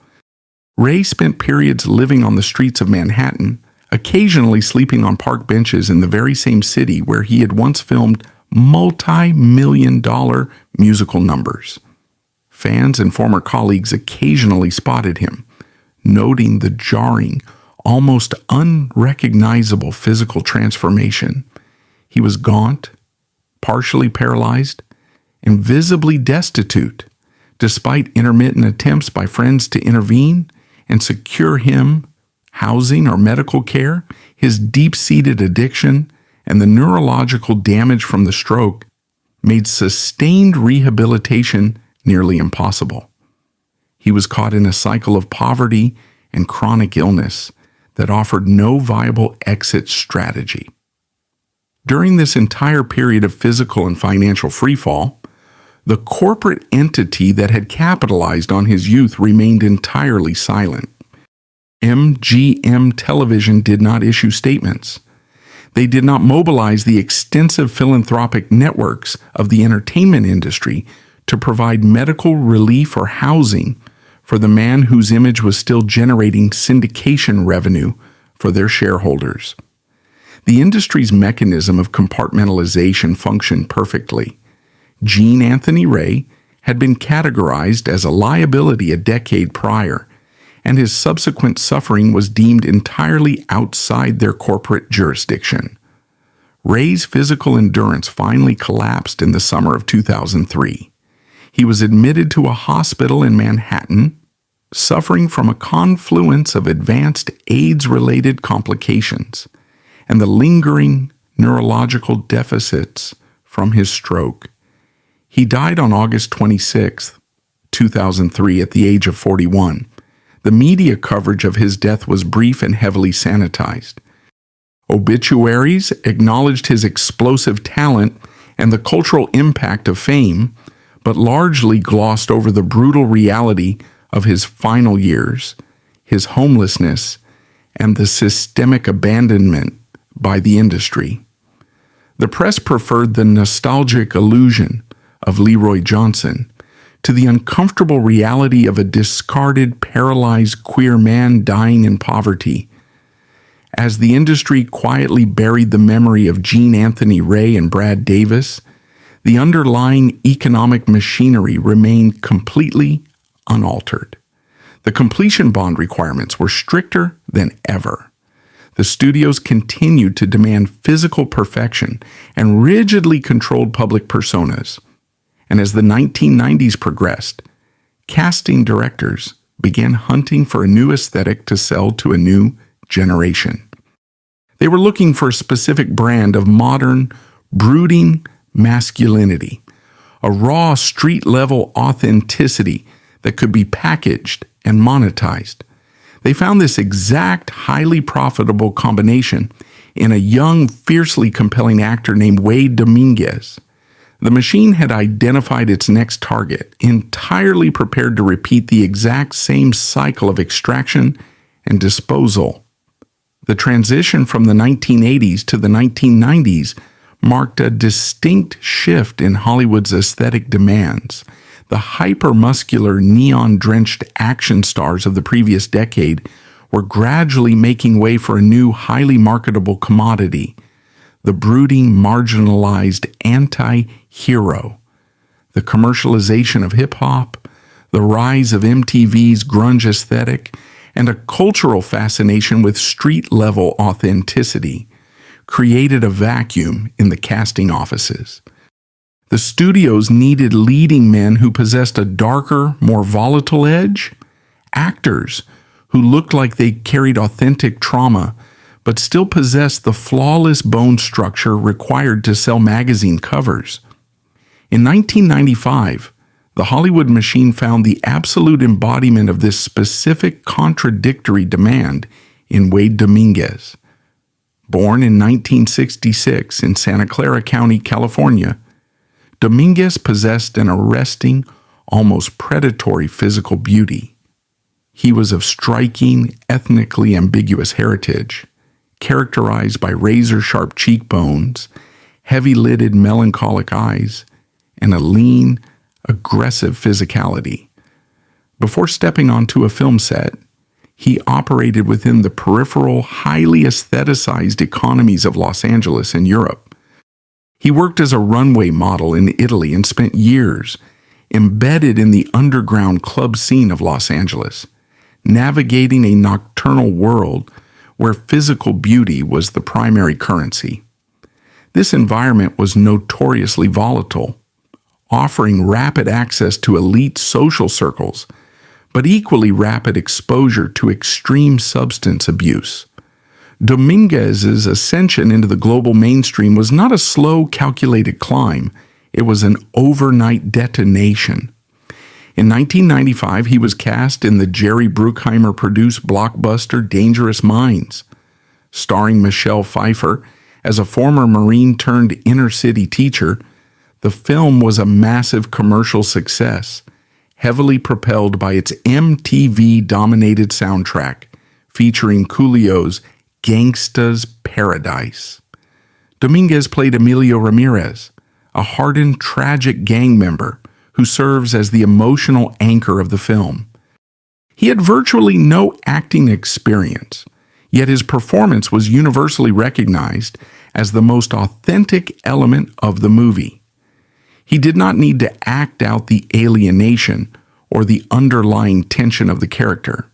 Ray spent periods living on the streets of Manhattan, occasionally sleeping on park benches in the very same city where he had once filmed multi-million-dollar musical numbers. Fans and former colleagues occasionally spotted him, noting the jarring, almost unrecognizable physical transformation. He was gaunt, partially paralyzed, and visibly destitute, despite intermittent attempts by friends to intervene and secure him housing or medical care. His deep-seated addiction and the neurological damage from the stroke made sustained rehabilitation nearly impossible. He was caught in a cycle of poverty and chronic illness that offered no viable exit strategy. During this entire period of physical and financial freefall, the corporate entity that had capitalized on his youth remained entirely silent. MGM Television did not issue statements. They did not mobilize the extensive philanthropic networks of the entertainment industry to provide medical relief or housing for the man whose image was still generating syndication revenue for their shareholders. The industry's mechanism of compartmentalization functioned perfectly. Gene Anthony Ray had been categorized as a liability a decade prior, and his subsequent suffering was deemed entirely outside their corporate jurisdiction. Ray's physical endurance finally collapsed in the summer of 2003. He was admitted to a hospital in Manhattan, suffering from a confluence of advanced AIDS-related complications and the lingering neurological deficits from his stroke. He died on August 26, 2003, at the age of 41. The media coverage of his death was brief and heavily sanitized. Obituaries acknowledged his explosive talent and the cultural impact of fame, but largely glossed over the brutal reality of his final years, his homelessness, and the systemic abandonment by the industry. The press preferred the nostalgic illusion of Leroy Johnson to the uncomfortable reality of a discarded, paralyzed queer man dying in poverty. As the industry quietly buried the memory of Gene Anthony Ray and Brad Davis, the underlying economic machinery remained completely unaltered. The completion bond requirements were stricter than ever. The studios continued to demand physical perfection and rigidly controlled public personas. And as the 1990s progressed, casting directors began hunting for a new aesthetic to sell to a new generation. They were looking for a specific brand of modern, brooding masculinity, a raw, street-level authenticity that could be packaged and monetized. They found this exact highly profitable combination in a young, fiercely compelling actor named Wade Domínguez. The machine had identified its next target, entirely prepared to repeat the exact same cycle of extraction and disposal. The transition from the 1980s to the 1990s marked a distinct shift in Hollywood's aesthetic demands. The hyper-muscular, neon-drenched action stars of the previous decade were gradually making way for a new, highly marketable commodity, the brooding, marginalized anti-hero. The commercialization of hip-hop, the rise of MTV's grunge aesthetic, and a cultural fascination with street-level authenticity created a vacuum in the casting offices. The studios needed leading men who possessed a darker, more volatile edge, actors who looked like they carried authentic trauma but still possessed the flawless bone structure required to sell magazine covers. In 1995, the Hollywood machine found the absolute embodiment of this specific contradictory demand in Wade Domínguez. Born in 1966 in Santa Clara County, California, Dominguez possessed an arresting, almost predatory physical beauty. He was of striking, ethnically ambiguous heritage, characterized by razor-sharp cheekbones, heavy-lidded melancholic eyes, and a lean, aggressive physicality. Before stepping onto a film set, he operated within the peripheral, highly aestheticized economies of Los Angeles and Europe. He worked as a runway model in Italy and spent years embedded in the underground club scene of Los Angeles, navigating a nocturnal world where physical beauty was the primary currency. This environment was notoriously volatile, offering rapid access to elite social circles, but equally rapid exposure to extreme substance abuse. Dominguez's ascension into the global mainstream was not a slow, calculated climb. It was an overnight detonation. In 1995, he was cast in the Jerry Bruckheimer-produced blockbuster Dangerous Minds. Starring Michelle Pfeiffer as a former Marine-turned-inner-city teacher, the film was a massive commercial success, heavily propelled by its MTV-dominated soundtrack, featuring Coolio's Gangsta's Paradise. Dominguez played Emilio Ramirez, a hardened, tragic gang member who serves as the emotional anchor of the film. He had virtually no acting experience, yet his performance was universally recognized as the most authentic element of the movie. He did not need to act out the alienation or the underlying tension of the character.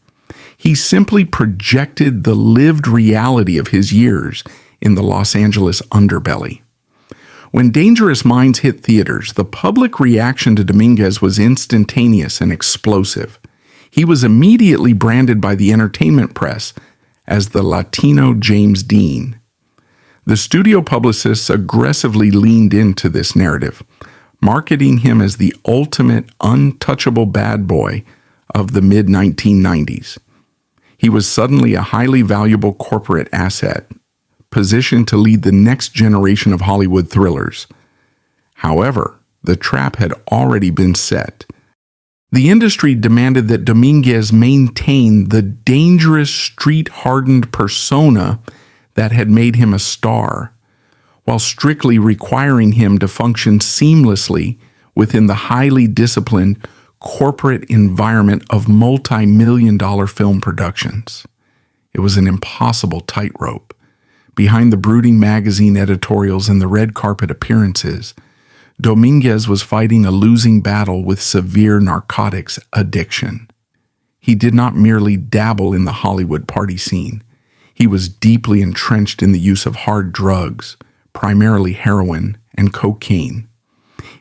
He simply projected the lived reality of his years in the Los Angeles underbelly. When Dangerous Minds hit theaters, the public reaction to Dominguez was instantaneous and explosive. He was immediately branded by the entertainment press as the Latino James Dean. The studio publicists aggressively leaned into this narrative, marketing him as the ultimate untouchable bad boy of the mid-1990s. He was suddenly a highly valuable corporate asset, positioned to lead the next generation of Hollywood thrillers. However, the trap had already been set. The industry demanded that Dominguez maintain the dangerous, street-hardened persona that had made him a star, while strictly requiring him to function seamlessly within the highly disciplined corporate environment of multi-million-dollar film productions. It was an impossible tightrope. Behind the brooding magazine editorials and the red carpet appearances, Dominguez was fighting a losing battle with severe narcotics addiction. He did not merely dabble in the Hollywood party scene. He was deeply entrenched in the use of hard drugs, primarily heroin and cocaine.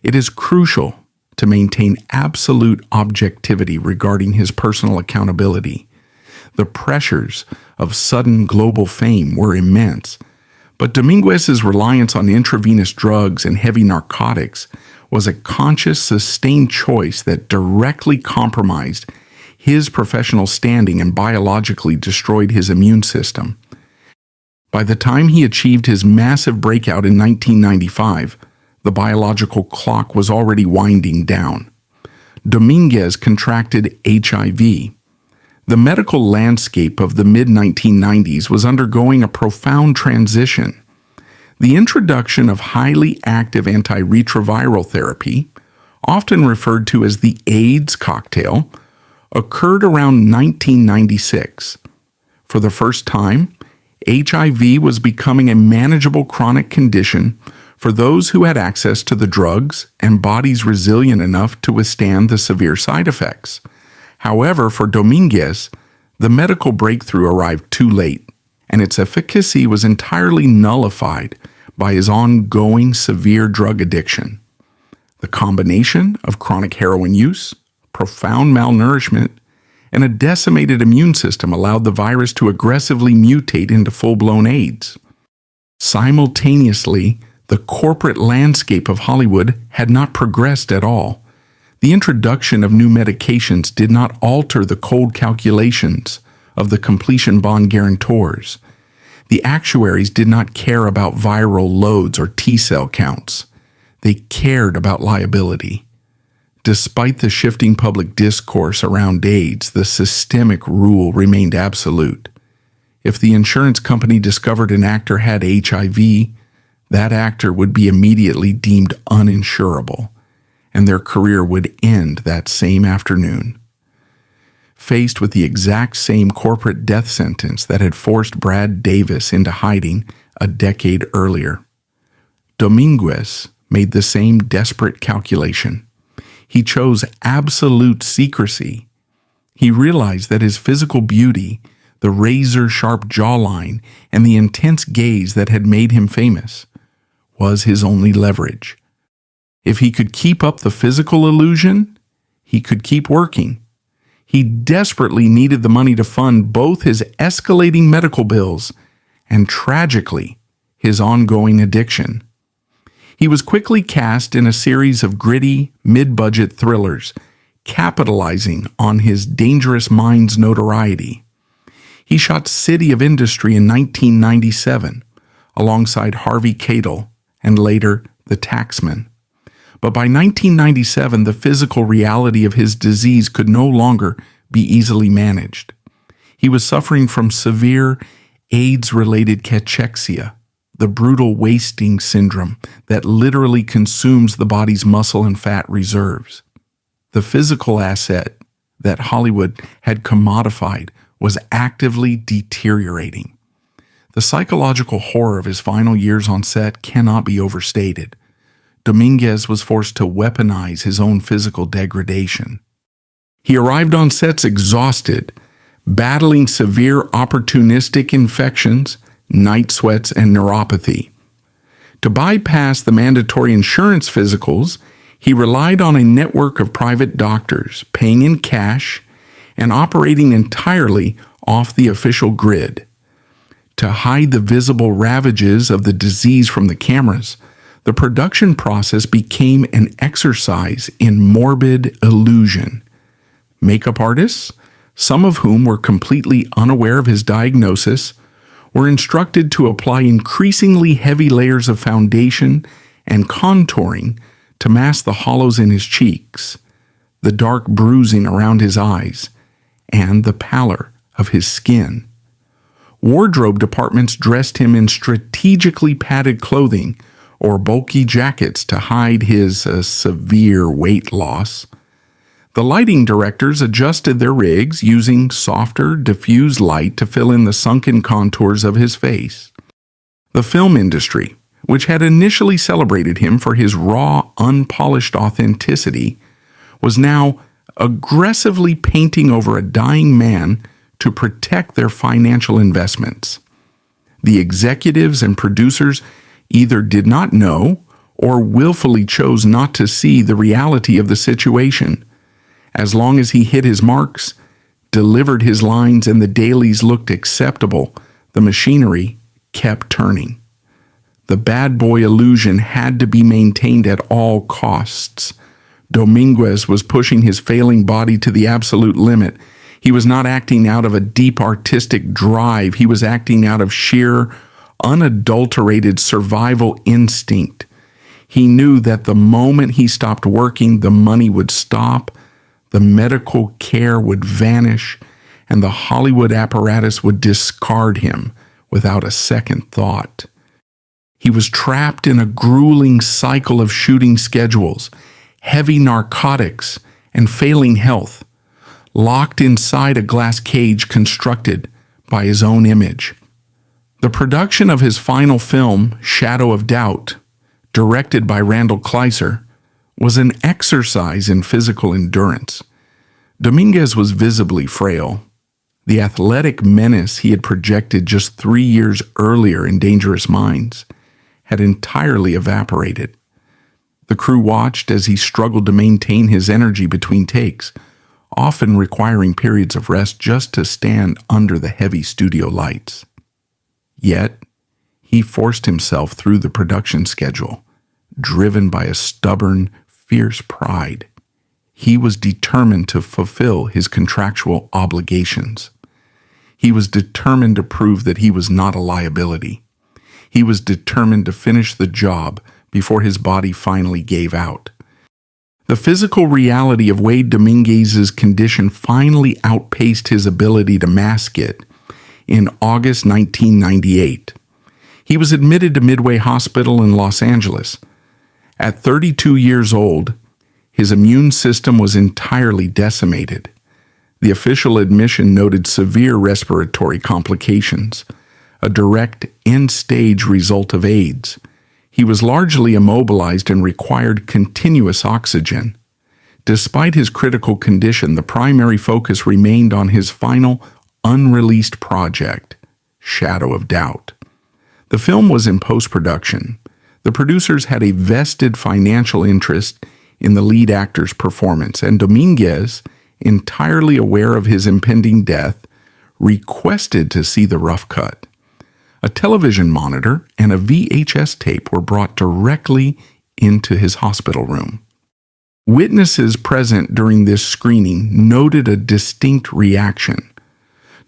It is crucial to maintain absolute objectivity regarding his personal accountability. The pressures of sudden global fame were immense, but Dominguez's reliance on intravenous drugs and heavy narcotics was a conscious, sustained choice that directly compromised his professional standing and biologically destroyed his immune system. By the time he achieved his massive breakout in 1995, the biological clock was already winding down. Dominguez contracted HIV. The medical landscape of the mid-1990s was undergoing a profound transition. The introduction of highly active antiretroviral therapy, often referred to as the AIDS cocktail, occurred around 1996. For the first time, HIV was becoming a manageable chronic condition for those who had access to the drugs and bodies resilient enough to withstand the severe side effects. However, for Dominguez, the medical breakthrough arrived too late, and its efficacy was entirely nullified by his ongoing severe drug addiction. The combination of chronic heroin use, profound malnourishment, and a decimated immune system allowed the virus to aggressively mutate into full-blown AIDS. Simultaneously, the corporate landscape of Hollywood had not progressed at all. The introduction of new medications did not alter the cold calculations of the completion bond guarantors. The actuaries did not care about viral loads or T-cell counts. They cared about liability. Despite the shifting public discourse around AIDS, the systemic rule remained absolute. If the insurance company discovered an actor had HIV, that actor would be immediately deemed uninsurable, and their career would end that same afternoon. Faced with the exact same corporate death sentence that had forced Brad Davis into hiding a decade earlier, Dominguez made the same desperate calculation. He chose absolute secrecy. He realized that his physical beauty, the razor-sharp jawline, and the intense gaze that had made him famous was his only leverage. If he could keep up the physical illusion, he could keep working. He desperately needed the money to fund both his escalating medical bills and, tragically, his ongoing addiction. He was quickly cast in a series of gritty, mid-budget thrillers, capitalizing on his Dangerous Minds notoriety. He shot City of Industry in 1997, alongside Harvey Keitel and later The Taxman. But by 1997, the physical reality of his disease could no longer be easily managed. He was suffering from severe AIDS-related cachexia, the brutal wasting syndrome that literally consumes the body's muscle and fat reserves. The physical asset that Hollywood had commodified was actively deteriorating. The psychological horror of his final years on set cannot be overstated. Dominguez was forced to weaponize his own physical degradation. He arrived on sets exhausted, battling severe opportunistic infections, night sweats, and neuropathy. To bypass the mandatory insurance physicals, he relied on a network of private doctors, paying in cash and operating entirely off the official grid. To hide the visible ravages of the disease from the cameras, the production process became an exercise in morbid illusion. Makeup artists, some of whom were completely unaware of his diagnosis, were instructed to apply increasingly heavy layers of foundation and contouring to mask the hollows in his cheeks, the dark bruising around his eyes, and the pallor of his skin. Wardrobe departments dressed him in strategically padded clothing or bulky jackets to hide his severe weight loss. The lighting directors adjusted their rigs using softer, diffused light to fill in the sunken contours of his face. The film industry, which had initially celebrated him for his raw, unpolished authenticity, was now aggressively painting over a dying man to protect their financial investments. The executives and producers either did not know or willfully chose not to see the reality of the situation. As long as he hit his marks, delivered his lines, and the dailies looked acceptable, the machinery kept turning. The bad boy illusion had to be maintained at all costs. Dominguez was pushing his failing body to the absolute limit. He was not acting out of a deep artistic drive. He was acting out of sheer, unadulterated survival instinct. He knew that the moment he stopped working, the money would stop, the medical care would vanish, and the Hollywood apparatus would discard him without a second thought. He was trapped in a grueling cycle of shooting schedules, heavy narcotics, and failing health, locked inside a glass cage constructed by his own image. The production of his final film, Shadow of Doubt, directed by Randall Kleiser, was an exercise in physical endurance. Dominguez was visibly frail. The athletic menace he had projected just 3 years earlier in Dangerous Minds had entirely evaporated. The crew watched as he struggled to maintain his energy between takes, often requiring periods of rest just to stand under the heavy studio lights. Yet, he forced himself through the production schedule, driven by a stubborn, fierce pride. He was determined to fulfill his contractual obligations. He was determined to prove that he was not a liability. He was determined to finish the job before his body finally gave out. The physical reality of Wade Domínguez's condition finally outpaced his ability to mask it. In August 1998, he was admitted to Midway Hospital in Los Angeles. At 32 years old, his immune system was entirely decimated. The official admission noted severe respiratory complications, a direct end-stage result of AIDS. He was largely immobilized and required continuous oxygen. Despite his critical condition, the primary focus remained on his final unreleased project, Shadow of Doubt. The film was in post-production. The producers had a vested financial interest in the lead actor's performance, and Dominguez, entirely aware of his impending death, requested to see the rough cut. A television monitor and a VHS tape were brought directly into his hospital room. Witnesses present during this screening noted a distinct reaction.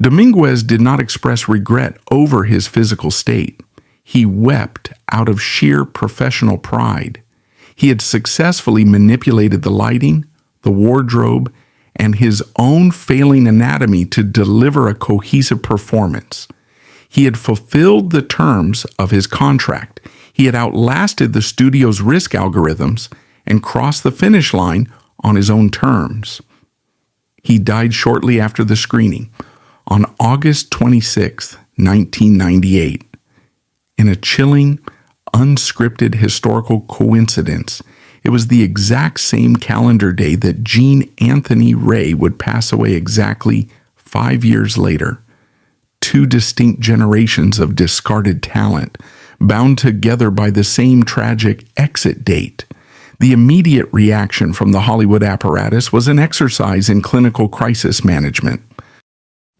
Dominguez did not express regret over his physical state. He wept out of sheer professional pride. He had successfully manipulated the lighting, the wardrobe, and his own failing anatomy to deliver a cohesive performance. He had fulfilled the terms of his contract. He had outlasted the studio's risk algorithms and crossed the finish line on his own terms. He died shortly after the screening, on August 26, 1998. In a chilling, unscripted historical coincidence, it was the exact same calendar day that Gene Anthony Ray would pass away exactly 5 years later. Two distinct generations of discarded talent, bound together by the same tragic exit date. The immediate reaction from the Hollywood apparatus was an exercise in clinical crisis management.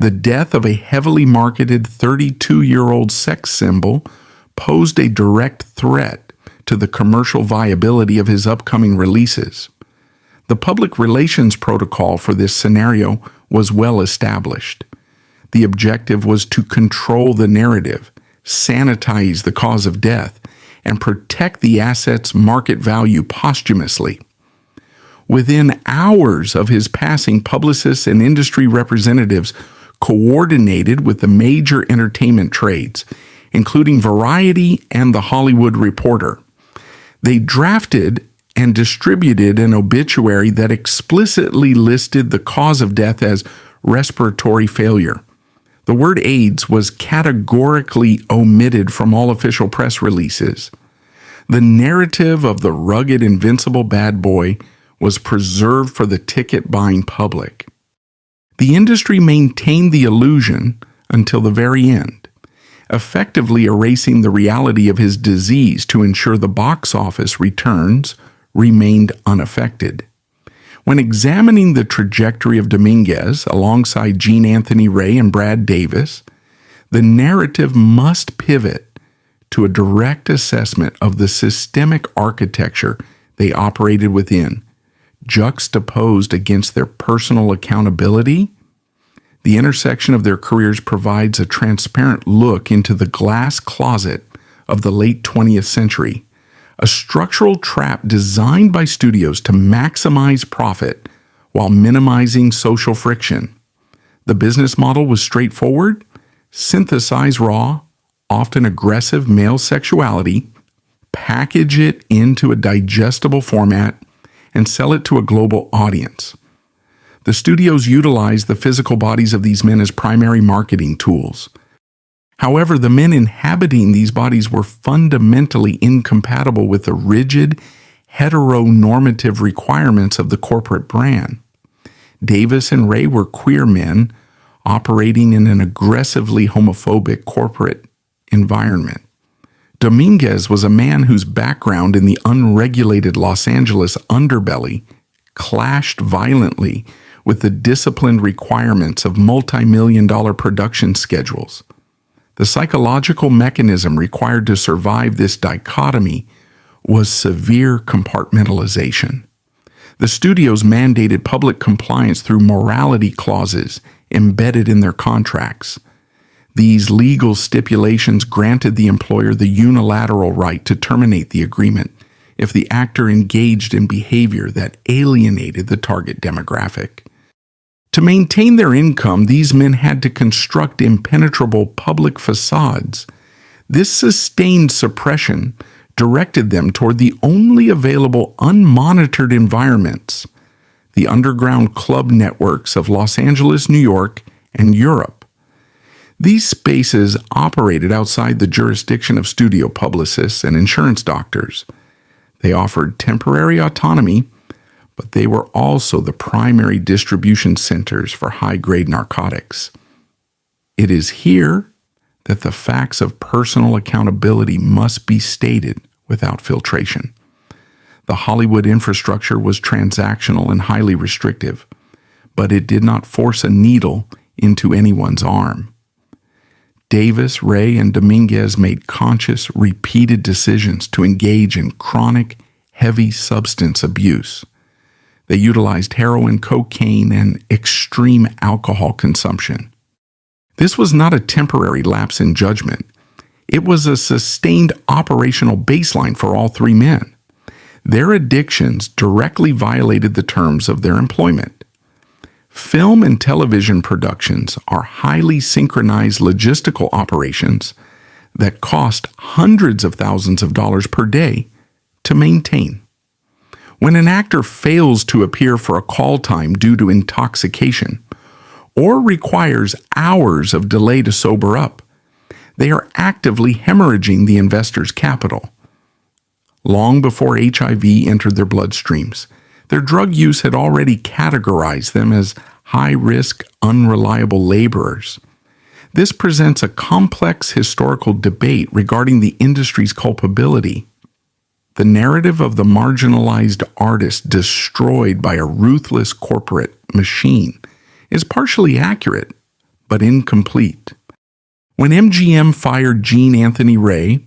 The death of a heavily marketed 32-year-old sex symbol posed a direct threat to the commercial viability of his upcoming releases. The public relations protocol for this scenario was well established. The objective was to control the narrative, sanitize the cause of death, and protect the asset's market value posthumously. Within hours of his passing, publicists and industry representatives coordinated with the major entertainment trades, including Variety and The Hollywood Reporter. They drafted and distributed an obituary that explicitly listed the cause of death as respiratory failure. The word AIDS was categorically omitted from all official press releases. The narrative of the rugged, invincible bad boy was preserved for the ticket-buying public. The industry maintained the illusion until the very end, effectively erasing the reality of his disease to ensure the box office returns remained unaffected. When examining the trajectory of Dominguez alongside Gene Anthony Ray and Brad Davis, the narrative must pivot to a direct assessment of the systemic architecture they operated within, juxtaposed against their personal accountability, the intersection of their careers provides a transparent look into the glass closet of the late 20th century, a structural trap designed by studios to maximize profit while minimizing social friction. The business model was straightforward: synthesize raw, often aggressive male sexuality, package it into a digestible format, and sell it to a global audience. The studios utilized the physical bodies of these men as primary marketing tools. However, the men inhabiting these bodies were fundamentally incompatible with the rigid, heteronormative requirements of the corporate brand. Davis and Ray were queer men operating in an aggressively homophobic corporate environment. Dominguez was a man whose background in the unregulated Los Angeles underbelly clashed violently with the disciplined requirements of multi-million-dollar production schedules. The psychological mechanism required to survive this dichotomy was severe compartmentalization. The studios mandated public compliance through morality clauses embedded in their contracts. These legal stipulations granted the employer the unilateral right to terminate the agreement if the actor engaged in behavior that alienated the target demographic. To maintain their income, these men had to construct impenetrable public facades. This sustained suppression directed them toward the only available unmonitored environments, the underground club networks of Los Angeles, New York, and Europe. These spaces operated outside the jurisdiction of studio publicists and insurance doctors. They offered temporary autonomy, but they were also the primary distribution centers for high-grade narcotics. It is here that the facts of personal accountability must be stated without filtration. The Hollywood infrastructure was transactional and highly restrictive, but it did not force a needle into anyone's arm. Davis, Ray, and Dominguez made conscious, repeated decisions to engage in chronic, heavy substance abuse. They utilized heroin, cocaine, and extreme alcohol consumption. This was not a temporary lapse in judgment. It was a sustained operational baseline for all three men. Their addictions directly violated the terms of their employment. Film and television productions are highly synchronized logistical operations that cost hundreds of thousands of dollars per day to maintain. When an actor fails to appear for a call time due to intoxication, or requires hours of delay to sober up, they are actively hemorrhaging the investor's capital. Long before HIV entered their bloodstreams, their drug use had already categorized them as high-risk, unreliable laborers. This presents a complex historical debate regarding the industry's culpability. The narrative of the marginalized artist destroyed by a ruthless corporate machine is partially accurate, but incomplete. When MGM fired Gene Anthony Ray,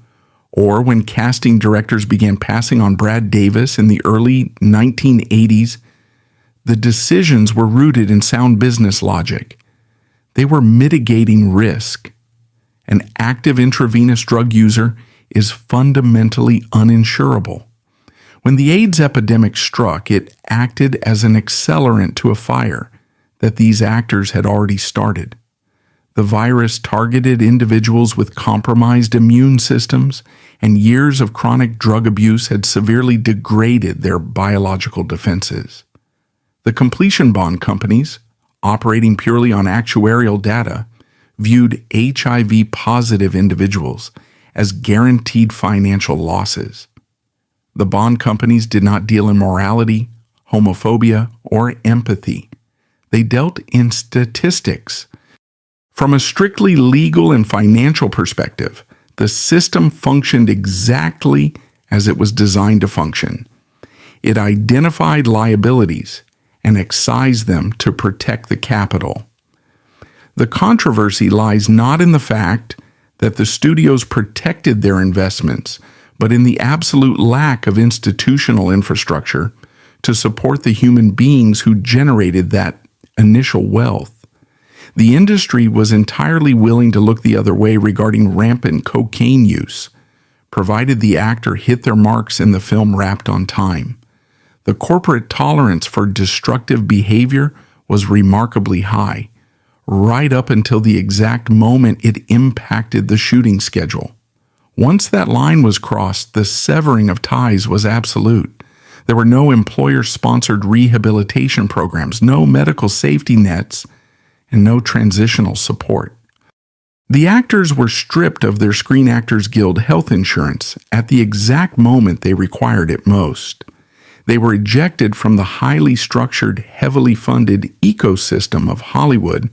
or when casting directors began passing on Brad Davis in the early 1980s, the decisions were rooted in sound business logic. They were mitigating risk. An active intravenous drug user is fundamentally uninsurable. When the AIDS epidemic struck, it acted as an accelerant to a fire that these actors had already started. The virus targeted individuals with compromised immune systems, and years of chronic drug abuse had severely degraded their biological defenses. The completion bond companies, operating purely on actuarial data, viewed HIV-positive individuals as guaranteed financial losses. The bond companies did not deal in morality, homophobia, or empathy. They dealt in statistics. From a strictly legal and financial perspective, the system functioned exactly as it was designed to function. It identified liabilities and excised them to protect the capital. The controversy lies not in the fact that the studios protected their investments, but in the absolute lack of institutional infrastructure to support the human beings who generated that initial wealth. The industry was entirely willing to look the other way regarding rampant cocaine use, provided the actor hit their marks and the film wrapped on time. The corporate tolerance for destructive behavior was remarkably high, right up until the exact moment it impacted the shooting schedule. Once that line was crossed, the severing of ties was absolute. There were no employer-sponsored rehabilitation programs, no medical safety nets, and no transitional support. The actors were stripped of their Screen Actors Guild health insurance at the exact moment they required it most. They were ejected from the highly structured, heavily funded ecosystem of Hollywood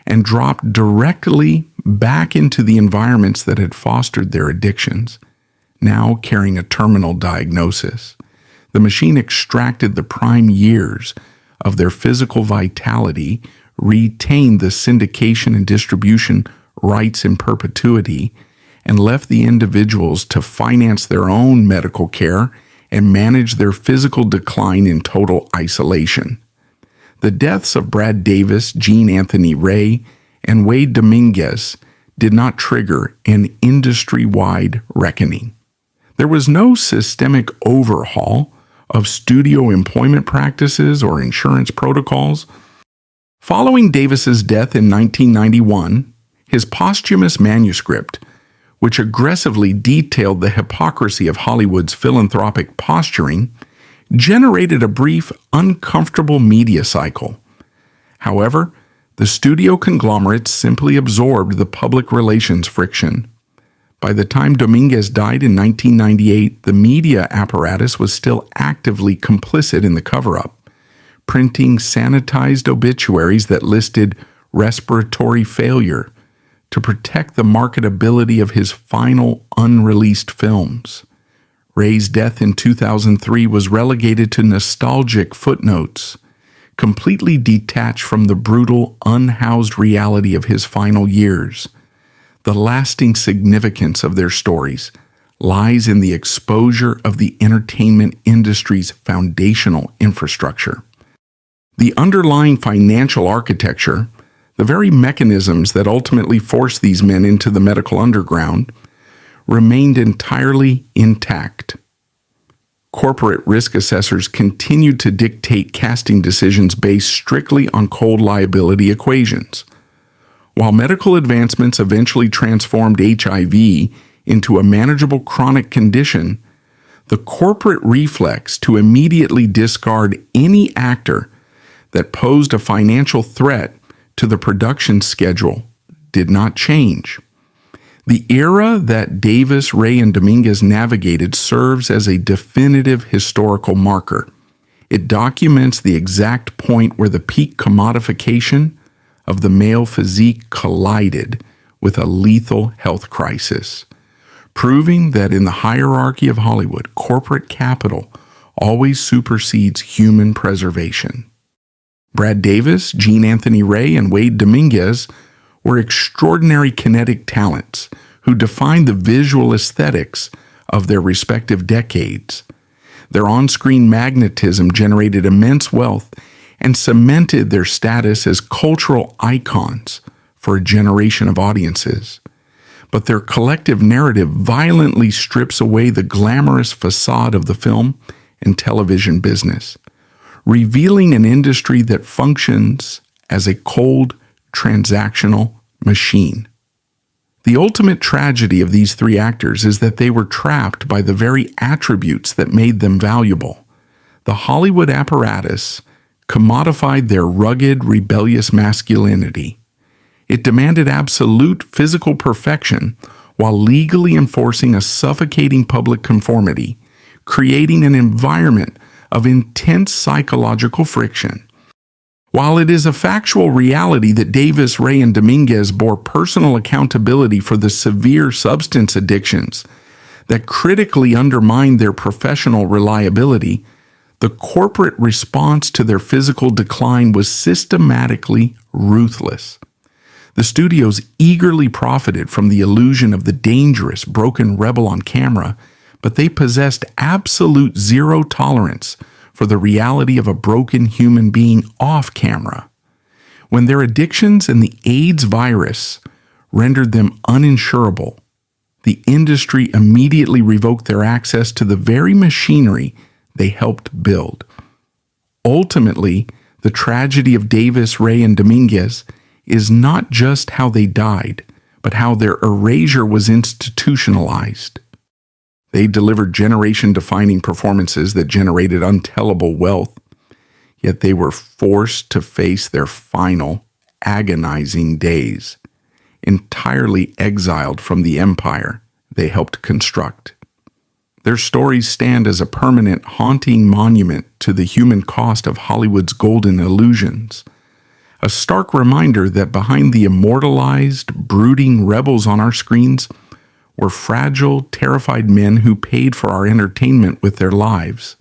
and dropped directly back into the environments that had fostered their addictions, now carrying a terminal diagnosis. The machine extracted the prime years of their physical vitality, retained the syndication and distribution rights in perpetuity, and left the individuals to finance their own medical care and manage their physical decline in total isolation. The deaths of Brad Davis, Gene Anthony Ray, and Wade Domínguez did not trigger an industry-wide reckoning. There was no systemic overhaul of studio employment practices or insurance protocols. Following Davis's death in 1991, his posthumous manuscript, which aggressively detailed the hypocrisy of Hollywood's philanthropic posturing, generated a brief, uncomfortable media cycle. However, the studio conglomerates simply absorbed the public relations friction. By the time Dominguez died in 1998, the media apparatus was still actively complicit in the cover-up, printing sanitized obituaries that listed respiratory failure to protect the marketability of his final unreleased films. Ray's death in 2003 was relegated to nostalgic footnotes, completely detached from the brutal, unhoused reality of his final years. The lasting significance of their stories lies in the exposure of the entertainment industry's foundational infrastructure. The underlying financial architecture, the very mechanisms that ultimately forced these men into the medical underground, remained entirely intact. Corporate risk assessors continued to dictate casting decisions based strictly on cold liability equations. While medical advancements eventually transformed HIV into a manageable chronic condition, the corporate reflex to immediately discard any actor that posed a financial threat to the production schedule did not change. The era that Davis, Ray, and Dominguez navigated serves as a definitive historical marker. It documents the exact point where the peak commodification of the male physique collided with a lethal health crisis, proving that in the hierarchy of Hollywood, corporate capital always supersedes human preservation. Brad Davis, Gene Anthony Ray, and Wade Domínguez were extraordinary kinetic talents who defined the visual aesthetics of their respective decades. Their on-screen magnetism generated immense wealth and cemented their status as cultural icons for a generation of audiences. But their collective narrative violently strips away the glamorous facade of the film and television business, revealing an industry that functions as a cold, transactional machine. The ultimate tragedy of these three actors is that they were trapped by the very attributes that made them valuable. The Hollywood apparatus commodified their rugged, rebellious masculinity. It demanded absolute physical perfection while legally enforcing a suffocating public conformity, creating an environment of intense psychological friction. While it is a factual reality that Davis, Ray, and Dominguez bore personal accountability for the severe substance addictions that critically undermined their professional reliability, the corporate response to their physical decline was systematically ruthless. The studios eagerly profited from the illusion of the dangerous, broken rebel on camera, but they possessed absolute zero tolerance for the reality of a broken human being off camera. When their addictions and the AIDS virus rendered them uninsurable, the industry immediately revoked their access to the very machinery they helped build. Ultimately, the tragedy of Davis, Ray, and Dominguez is not just how they died, but how their erasure was institutionalized. They delivered generation-defining performances that generated untellable wealth, yet they were forced to face their final, agonizing days, entirely exiled from the empire they helped construct. Their stories stand as a permanent, haunting monument to the human cost of Hollywood's golden illusions, a stark reminder that behind the immortalized, brooding rebels on our screens were fragile, terrified men who paid for our entertainment with their lives.